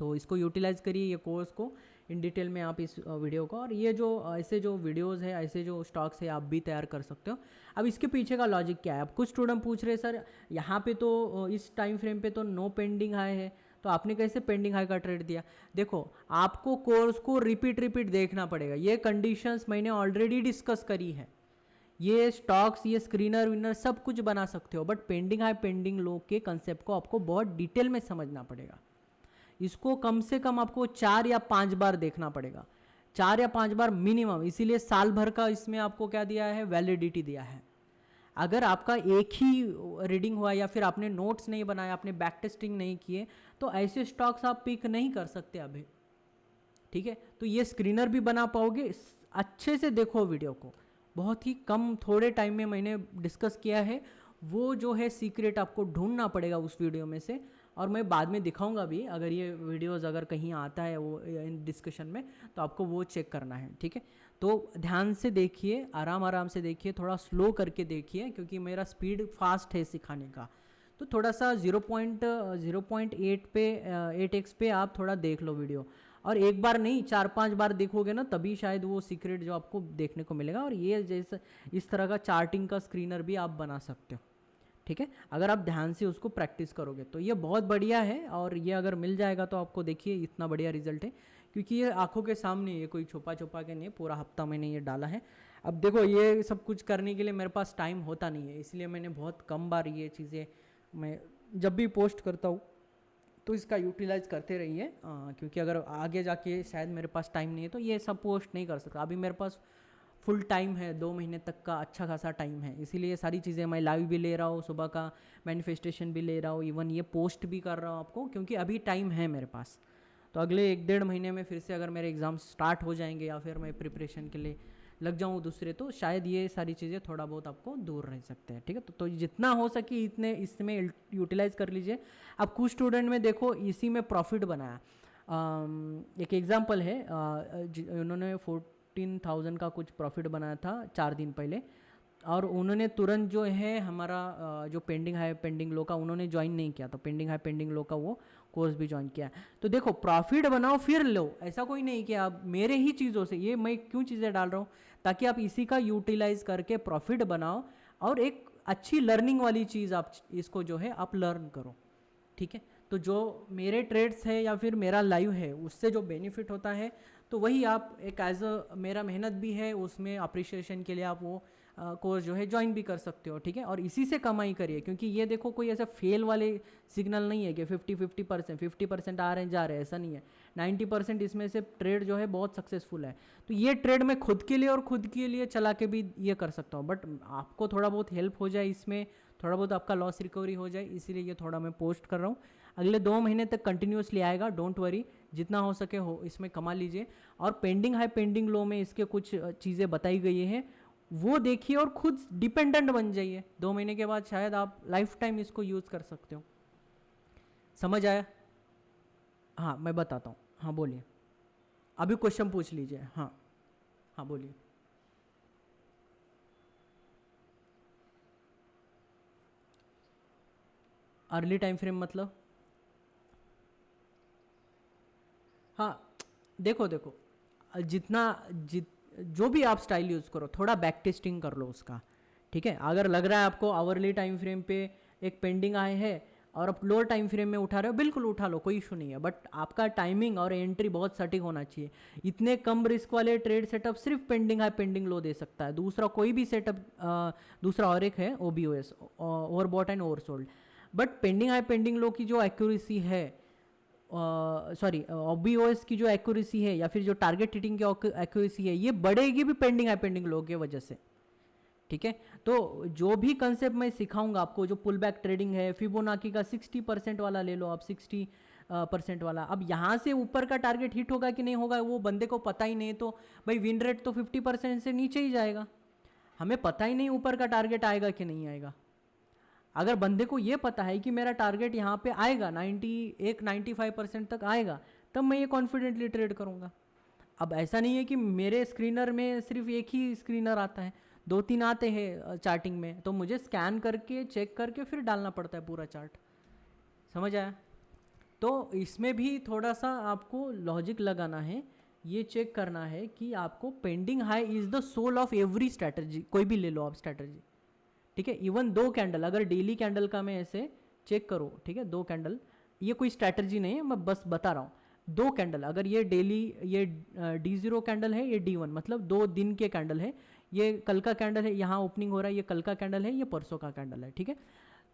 तो इसको यूटिलाइज़ करिए, ये कोर्स को इन डिटेल में आप इस वीडियो को, और ये जो ऐसे जो वीडियोस है, ऐसे जो स्टॉक्स है, आप भी तैयार कर सकते हो। अब इसके पीछे का लॉजिक क्या है? अब कुछ स्टूडेंट पूछ रहे सर यहाँ पे तो इस टाइम फ्रेम पे तो नो पेंडिंग हाई है, तो आपने कैसे पेंडिंग हाई का ट्रेड दिया? देखो, आपको कोर्स को रिपीट देखना पड़ेगा, ये कंडीशंस मैंने ऑलरेडी डिस्कस करी है, ये स्टॉक्स, ये स्क्रीनर विनर सब कुछ बना सकते हो, बट पेंडिंग हाई पेंडिंग लो के कंसेप्ट को आपको बहुत डिटेल में समझना पड़ेगा। इसको कम से कम आपको 4 या 5 बार देखना पड़ेगा, 4 या 5 बार मिनिमम, इसीलिए साल भर का इसमें आपको क्या दिया है, वैलिडिटी दिया है। अगर आपका एक ही रीडिंग हुआ, या फिर आपने नोट्स नहीं बनाया, आपने बैक टेस्टिंग नहीं किए, तो ऐसे स्टॉक्स आप पिक नहीं कर सकते अभी, ठीक है। तो ये स्क्रीनर भी बना पाओगे, अच्छे से देखो वीडियो को, बहुत ही कम थोड़े टाइम में मैंने डिस्कस किया है, वो जो है सीक्रेट आपको ढूंढना पड़ेगा उस वीडियो में से, और मैं बाद में दिखाऊंगा भी, अगर ये वीडियोस अगर कहीं आता है वो इन डिस्कशन में, तो आपको वो चेक करना है, ठीक है। तो ध्यान से देखिए, आराम से देखिए, थोड़ा स्लो करके देखिए, क्योंकि मेरा स्पीड फास्ट है सिखाने का, तो थोड़ा सा 0.8 पे 8x पे आप थोड़ा देख लो वीडियो, और एक बार नहीं 4-5 बार देखोगे ना, तभी शायद वो सीक्रेट जो आपको देखने को मिलेगा। और ये जैसे इस तरह का चार्टिंग का स्क्रीनर भी आप बना सकते हो, ठीक है, अगर आप ध्यान से उसको प्रैक्टिस करोगे तो ये बहुत बढ़िया है। और ये अगर मिल जाएगा तो आपको देखिए इतना बढ़िया रिजल्ट है, क्योंकि ये आंखों के सामने, ये कोई छुपा के नहीं, पूरा हफ्ता मैंने ये डाला है। अब देखो, ये सब कुछ करने के लिए मेरे पास टाइम होता नहीं है, इसलिए मैंने बहुत कम बार ये चीज़ें, मैं जब भी पोस्ट करता हूँ तो इसका यूटिलाइज करते रहिए, क्योंकि अगर आगे जाके शायद मेरे पास टाइम नहीं है तो ये सब पोस्ट नहीं कर सकता। अभी मेरे पास फुल टाइम है, 2 महीने तक का अच्छा खासा टाइम है, इसीलिए सारी चीज़ें मैं लाइव भी ले रहा हूँ, सुबह का मैनिफेस्टेशन भी ले रहा हूँ, इवन ये पोस्ट भी कर रहा हूँ आपको, क्योंकि अभी टाइम है मेरे पास। तो अगले 1-1.5 महीने में फिर से अगर मेरे एग्ज़ाम स्टार्ट हो जाएंगे, या फिर मैं प्रिपरेशन के लिए लग जाऊँ दूसरे, तो शायद ये सारी चीज़ें थोड़ा बहुत आपको दूर रह सकते हैं, ठीक है। तो जितना हो सके इतने इसमें यूटिलाइज कर लीजिए। अब कुछ स्टूडेंट में देखो इसी में प्रॉफिट बनाया। एक एग्जांपल है, उन्होंने 14,000 का कुछ प्रॉफिट बनाया था 4 दिन पहले, और उन्होंने तुरंत जो है हमारा जो पेंडिंग हाई पेंडिंग लो का उन्होंने ज्वाइन नहीं किया, तो पेंडिंग हाई पेंडिंग लो का वो कोर्स भी ज्वाइन किया। तो देखो प्रॉफिट बनाओ फिर लो, ऐसा कोई नहीं कि आप मेरे ही चीज़ों से, ये मैं क्यों चीज़ें डाल रहा हूँ, ताकि आप इसी का यूटिलाइज करके प्रॉफिट बनाओ और एक अच्छी लर्निंग वाली चीज़ आप इसको जो है आप लर्न करो, ठीक है। तो जो मेरे ट्रेड्स है या फिर मेरा लाइव है उससे जो बेनिफिट होता है, तो वही आप एक एज अ मेरा मेहनत भी है उसमें अप्रिशिएशन के लिए आप वो कोर्स जो है ज्वाइन भी कर सकते हो, ठीक है। और इसी से कमाई करिए, क्योंकि ये देखो कोई ऐसा फेल वाले सिग्नल नहीं है कि 50% आ रहे हैं जा रहे हैं, ऐसा नहीं है। 90% इसमें से ट्रेड जो है बहुत सक्सेसफुल है। तो ये ट्रेड मैं खुद के लिए और खुद के लिए चला के भी ये कर सकता हूँ, बट आपको थोड़ा बहुत हेल्प हो जाए इसमें, थोड़ा बहुत आपका लॉस रिकवरी हो जाए, इसीलिए ये थोड़ा मैं पोस्ट कर रहा हूँ। अगले 2 महीने तक कंटिन्यूसली आएगा, डोंट वरी, जितना हो सके हो इसमें कमा लीजिए। और पेंडिंग हाई पेंडिंग लो में इसके कुछ चीज़ें बताई गई हैं, वो देखिए और खुद डिपेंडेंट बन जाइए। 2 महीने के बाद शायद आप लाइफ टाइम इसको यूज़ कर सकते हो। समझ आया? हाँ मैं बताता हूँ, हाँ बोलिए, अभी क्वेश्चन पूछ लीजिए। हाँ हाँ बोलिए। अर्ली टाइम फ्रेम मतलब? हाँ देखो देखो, जितना जो भी आप स्टाइल यूज़ करो थोड़ा बैक टेस्टिंग कर लो उसका, ठीक है। अगर लग रहा है आपको आवरली टाइम फ्रेम पे एक पेंडिंग आए है और आप लोअर टाइम फ्रेम में उठा रहे हो, बिल्कुल उठा लो, कोई इशू नहीं है, बट आपका टाइमिंग और एंट्री बहुत सटीक होना चाहिए। इतने कम रिस्क वाले ट्रेड सेटअप सिर्फ पेंडिंग हाई पेंडिंग लो दे सकता है, दूसरा कोई भी सेटअप, दूसरा और एक है OBOS, overbought and oversold. But pending high pending low की जो एक्यूरेसी है, सॉरी OBOS की जो एक्यूरेसी है या फिर जो टारगेट हिटिंग की एक्यूरेसी है, ये बढ़ेगी भी पेंडिंग हाई पेंडिंग लो की वजह से, ठीक है। तो जो भी कंसेप्ट मैं सिखाऊंगा आपको, जो पुल बैक ट्रेडिंग है, फिबोनाकी का 60% वाला ले लो आप, 60% वाला। अब यहाँ से ऊपर का टारगेट हिट होगा कि नहीं होगा वो बंदे को पता ही नहीं, तो भाई विन रेट तो 50% से नीचे ही जाएगा। हमें पता ही नहीं ऊपर का टारगेट आएगा कि नहीं आएगा। अगर बंदे को ये पता है कि मेरा टारगेट यहाँ पे आएगा 95% तक आएगा, तब मैं ये कॉन्फिडेंटली ट्रेड करूँगा। अब ऐसा नहीं है कि मेरे स्क्रीनर में सिर्फ एक ही स्क्रीनर आता है, 2-3 आते हैं चार्टिंग में, तो मुझे स्कैन करके चेक करके फिर डालना पड़ता है पूरा चार्ट। समझ आया? तो इसमें भी थोड़ा सा आपको लॉजिक लगाना है, ये चेक करना है कि आपको pending high is the soul of every strategy, कोई भी ले लो आप स्ट्रैटेजी, ठीक है। इवन 2 कैंडल, अगर डेली कैंडल का मैं ऐसे चेक करो, ठीक है, 2 कैंडल, ये कोई स्ट्रैटेजी नहीं है, मैं बस बता रहा हूँ। 2 कैंडल अगर ये डेली, ये D0 कैंडल है, ये D1 मतलब 2 दिन के कैंडल है, ये कल का कैंडल है, यहाँ ओपनिंग हो रहा है, ये कल का कैंडल है, ये परसों का कैंडल है, ठीक है।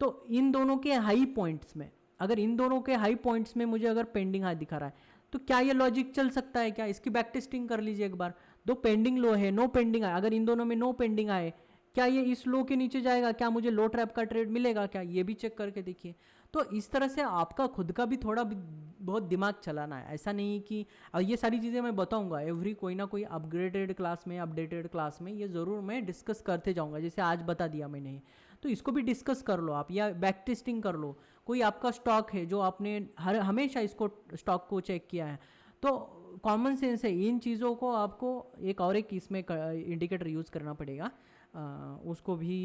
तो इन दोनों के हाई पॉइंट्स में, अगर इन दोनों के हाई पॉइंट्स में मुझे अगर पेंडिंग हाई दिखा रहा है, तो क्या ये लॉजिक चल सकता है क्या? इसकी बैक टेस्टिंग कर लीजिए एक बार। 2 पेंडिंग लो है, नो पेंडिंग आए, अगर इन दोनों में नो पेंडिंग आए, क्या ये इस लो के नीचे जाएगा? क्या मुझे लो ट्रैप का ट्रेड मिलेगा क्या? ये भी चेक करके देखिए। तो इस तरह से आपका खुद का भी थोड़ा बहुत दिमाग चलाना है, ऐसा नहीं कि, और ये सारी चीज़ें मैं बताऊंगा एवरी कोई ना कोई अपग्रेडेड क्लास में, अपडेटेड क्लास में, ये ज़रूर मैं डिस्कस करते जाऊंगा, जैसे आज बता दिया मैंने। तो इसको भी डिस्कस कर लो आप, या बैक टेस्टिंग कर लो। कोई आपका स्टॉक है जो आपने हमेशा इसको स्टॉक को चेक किया है, तो कॉमन सेंस है, इन चीज़ों को आपको एक और एक इसमें इंडिकेटर यूज़ करना पड़ेगा। उसको भी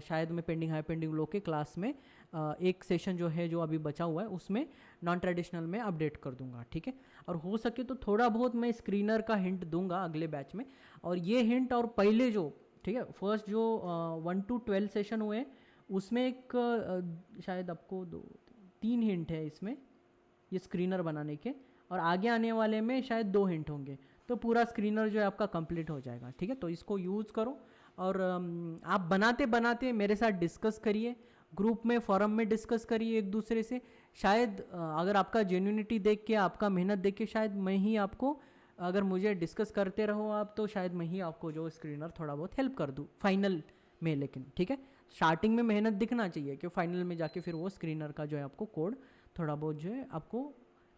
शायद मैं पेंडिंग हाई पेंडिंग लो के क्लास में एक सेशन जो है जो अभी बचा हुआ है उसमें नॉन ट्रेडिशनल में अपडेट कर दूंगा, ठीक है। और हो सके तो थोड़ा बहुत मैं स्क्रीनर का हिंट दूंगा अगले बैच में, और ये हिंट और पहले जो, ठीक है, फर्स्ट जो 1 to 12 सेशन हुए उसमें एक शायद आपको 2-3 हिंट है इसमें ये स्क्रीनर बनाने के, और आगे आने वाले में शायद 2 हिंट होंगे, तो पूरा स्क्रीनर जो है आपका कंप्लीट हो जाएगा, ठीक है। तो इसको यूज़ करो, और आप बनाते बनाते मेरे साथ डिस्कस करिए, ग्रुप में फॉरम में डिस्कस करिए एक दूसरे से। शायद अगर आपका जेन्युइनिटी देख के, आपका मेहनत देख के, शायद मैं ही आपको, अगर मुझे डिस्कस करते रहो आप, तो शायद मैं ही आपको जो स्क्रीनर थोड़ा बहुत हेल्प कर दूँ फाइनल में, लेकिन ठीक है, स्टार्टिंग में मेहनत दिखना चाहिए कि फाइनल में जाके फिर वो स्क्रीनर का जो है आपको कोड थोड़ा बहुत जो है आपको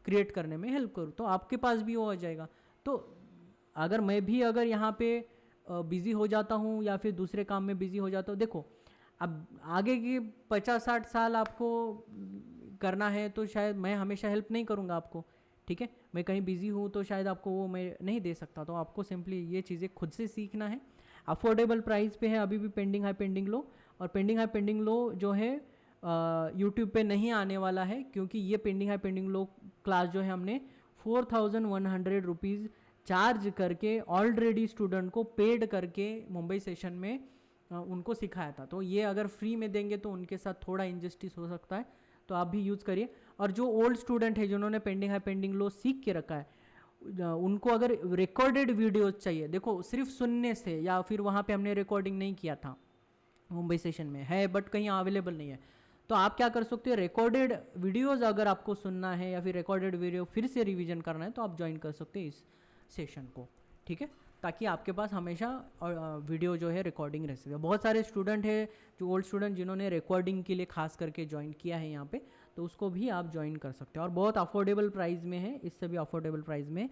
क्रिएट करने में हेल्प करूँ, तो आपके पास भी वो आ जाएगा। तो अगर मैं भी अगर यहाँ पे बिज़ी हो जाता हूँ या फिर दूसरे काम में बिज़ी हो जाता हूँ। देखो अब आगे की 50-60 साल आपको करना है तो शायद मैं हमेशा हेल्प नहीं करूँगा आपको, ठीक है। मैं कहीं बिज़ी हूँ तो शायद आपको वो मैं नहीं दे सकता, तो आपको सिंपली ये चीज़ें खुद से सीखना है। अफोर्डेबल प्राइस पे है अभी भी पेंडिंग हाई पेंडिंग लो, और पेंडिंग हाई पेंडिंग लो जो है यूट्यूब पे नहीं आने वाला है, क्योंकि ये पेंडिंग हाई पेंडिंग लो क्लास जो है हमने 4100 रुपीज़ चार्ज करके ऑलरेडी स्टूडेंट को पेड करके मुंबई सेशन में उनको सिखाया था। तो ये अगर फ्री में देंगे तो उनके साथ थोड़ा इनजस्टिस हो सकता है, तो आप भी यूज़ करिए। और जो ओल्ड स्टूडेंट है जिन्होंने पेंडिंग हाई पेंडिंग लो सीख के रखा है, उनको अगर रिकॉर्डेड वीडियोज चाहिए, देखो सिर्फ सुनने से या फिर वहाँ पे हमने रिकॉर्डिंग नहीं किया था, मुंबई सेशन में है बट कहीं अवेलेबल नहीं है, तो आप क्या कर सकते हो, रिकॉर्डेड वीडियोस अगर आपको सुनना है या फिर रिकॉर्डेड वीडियो फिर से रिवीजन करना है तो आप ज्वाइन कर सकते हैं इस सेशन को, ठीक है, ताकि आपके पास हमेशा वीडियो जो है रिकॉर्डिंग रह सके। बहुत सारे स्टूडेंट है जो ओल्ड स्टूडेंट जिन्होंने रिकॉर्डिंग के लिए खास करके ज्वाइन किया है यहाँ पे, तो उसको भी आप ज्वाइन कर सकते हो और बहुत अफोर्डेबल प्राइस में है, इससे भी अफोर्डेबल प्राइस में,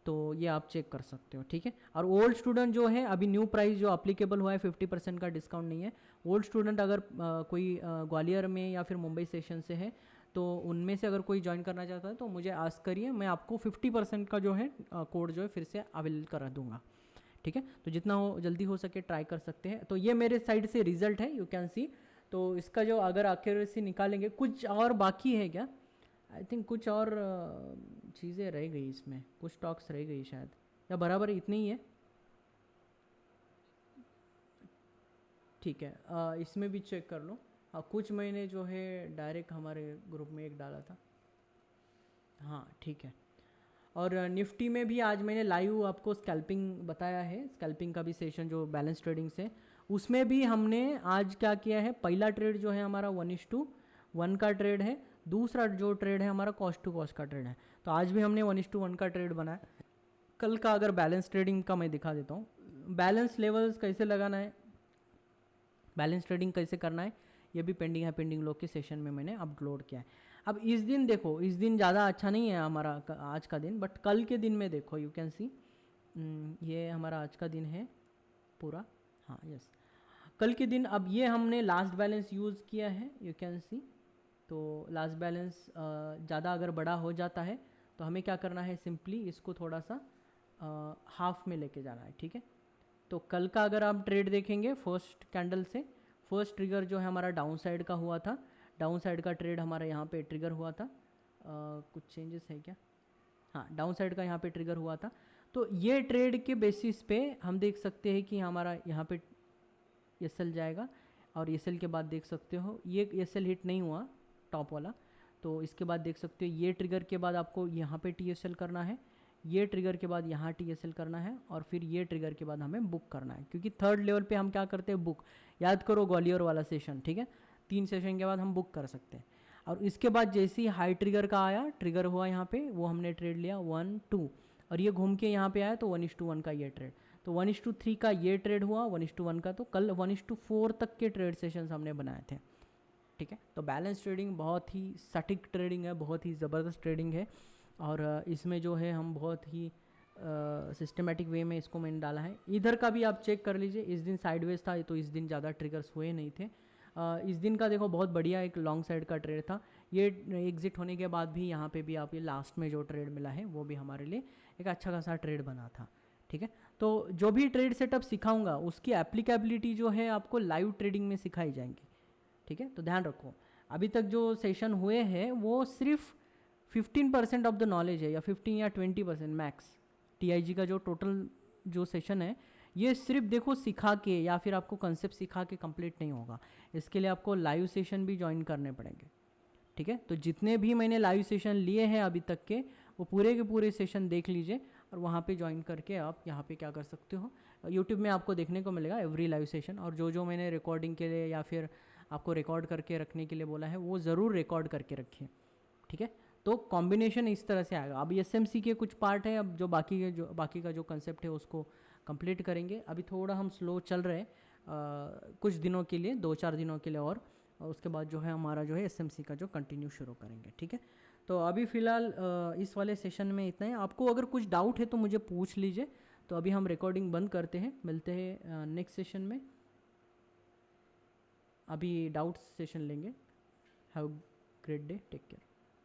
तो ये आप चेक कर सकते हो, ठीक है। और ओल्ड स्टूडेंट जो है अभी न्यू प्राइस जो अप्लीकेबल हुआ है 50% का डिस्काउंट नहीं है। ओल्ड स्टूडेंट अगर कोई ग्वालियर में या फिर मुंबई सेशन से है तो उनमें से अगर कोई ज्वाइन करना चाहता है तो मुझे आस्क करिए, मैं आपको 50% का जो है कोड जो है फिर से अवेलेबल करा दूंगा, ठीक है। तो जितना हो जल्दी हो सके ट्राई कर सकते हैं। तो ये मेरे साइड से रिजल्ट है, यू कैन सी। तो इसका जो अगर एक्यूरेसी निकालेंगे, कुछ और बाकी है क्या, आई थिंक कुछ और चीज़ें रह गई इसमें, कुछ टॉक्स रह गई शायद, या बराबर इतनी ही है, ठीक है। इसमें भी चेक कर लो। कुछ महीने जो है डायरेक्ट हमारे ग्रुप में एक डाला था, हाँ ठीक है। और निफ्टी में भी आज मैंने लाइव आपको स्कैल्पिंग बताया है, स्कैल्पिंग का भी सेशन जो बैलेंस ट्रेडिंग से, उसमें भी हमने आज क्या किया है, पहला ट्रेड जो है हमारा 1:1 का ट्रेड है, दूसरा जो ट्रेड है हमारा कॉस्ट टू कॉस्ट का ट्रेड है। तो आज भी हमने 1:1 का ट्रेड बनाया। कल का अगर बैलेंस ट्रेडिंग का मैं दिखा देता हूँ, बैलेंस लेवल्स कैसे लगाना है, बैलेंस ट्रेडिंग कैसे करना है, ये भी पेंडिंग है पेंडिंग लो के सेशन में मैंने अपलोड किया है। अब इस दिन देखो, इस दिन ज़्यादा अच्छा नहीं है हमारा आज का दिन, बट कल के दिन में देखो, यू कैन सी, ये हमारा आज का दिन है पूरा, हाँ यस, कल के दिन। अब ये हमने लास्ट बैलेंस यूज़ किया है, यू कैन सी। तो लास्ट बैलेंस ज़्यादा अगर बड़ा हो जाता है तो हमें क्या करना है, सिंपली इसको थोड़ा सा हाफ में लेके जाना है, ठीक है। तो कल का अगर आप ट्रेड देखेंगे फर्स्ट कैंडल से, फर्स्ट ट्रिगर जो है हमारा डाउन साइड का हुआ था, डाउन साइड का ट्रेड हमारा यहाँ पे ट्रिगर हुआ था, कुछ चेंजेस है क्या, हाँ डाउन साइड का यहाँ पे ट्रिगर हुआ था। तो ये ट्रेड के बेसिस पे हम देख सकते हैं कि हमारा यहाँ पे एसएल जाएगा, और एसएल के बाद देख सकते हो ये एसएल हिट नहीं हुआ टॉप वाला, तो इसके बाद देख सकते हो ये ट्रिगर के बाद आपको यहाँ पे टीएसएल करना है, ये ट्रिगर के बाद यहाँ टीएसएल करना है, और फिर ये ट्रिगर के बाद हमें बुक करना है, क्योंकि थर्ड लेवल पे हम क्या करते हैं, बुक। याद करो ग्वालियर वाला सेशन, ठीक है, 3 सेशन के बाद हम बुक कर सकते हैं। और इसके बाद जैसे ही हाई ट्रिगर का आया, ट्रिगर हुआ यहाँ पे, वो हमने ट्रेड लिया 1-2, और ये घूम के यहाँ पे आया तो 1:1 का ये ट्रेड, तो 1:3 का ये ट्रेड हुआ, 1:1 का, तो कल 1:4 तक के ट्रेड सेशंस हमने बनाए थे, ठीक है। तो बैलेंस ट्रेडिंग बहुत ही सटीक ट्रेडिंग है, बहुत ही ज़बरदस्त ट्रेडिंग है, और इसमें जो है हम बहुत ही सिस्टमेटिक वे में इसको मैंने डाला है। इधर का भी आप चेक कर लीजिए, इस दिन साइडवेज था तो इस दिन ज़्यादा ट्रिगर्स हुए नहीं थे। इस दिन का देखो बहुत बढ़िया एक लॉन्ग साइड का ट्रेड था, ये एग्जिट होने के बाद भी यहाँ पे भी आप ये लास्ट में जो ट्रेड मिला है वो भी हमारे लिए एक अच्छा खासा ट्रेड बना था, ठीक है। तो जो भी ट्रेड सेटअप सिखाऊंगा उसकी एप्लीकेबिलिटी जो है आपको लाइव ट्रेडिंग में सिखाई जाएंगी, ठीक है। तो ध्यान रखो, अभी तक जो सेशन हुए हैं वो सिर्फ 15% ऑफ द नॉलेज है, या 15 या 20% मैक्स। टीआईजी का जो टोटल जो सेशन है ये सिर्फ देखो सिखा के या फिर आपको कंसेप्ट सिखा के कंप्लीट नहीं होगा, इसके लिए आपको लाइव सेशन भी ज्वाइन करने पड़ेंगे, ठीक है। तो जितने भी मैंने लाइव सेशन लिए हैं अभी तक के, वो पूरे के पूरे सेशन देख लीजिए, और वहाँ पे ज्वाइन करके आप यहाँ पे क्या कर सकते हो, यूट्यूब में आपको देखने को मिलेगा एवरी लाइव सेशन, और जो मैंने रिकॉर्डिंग के लिए या फिर आपको रिकॉर्ड करके रखने के लिए बोला है वो ज़रूर रिकॉर्ड करके रखिए, ठीक है। तो कॉम्बिनेशन इस तरह से आएगा। अब एसएमसी के कुछ पार्ट है, अब जो बाकी का जो कंसेप्ट है उसको कंप्लीट करेंगे। अभी थोड़ा हम स्लो चल रहे हैं कुछ दिनों के लिए, 2-4 दिनों के लिए, और उसके बाद जो है हमारा जो है एसएमसी का जो कंटिन्यू शुरू करेंगे, ठीक है। तो अभी फ़िलहाल इस वाले सेशन में इतना ही। आपको अगर कुछ डाउट है तो मुझे पूछ लीजिए, तो अभी हम रिकॉर्डिंग बंद करते हैं, मिलते हैं नेक्स्ट सेशन में। अभी डाउट्स सेशन लेंगे। Have great day, take care.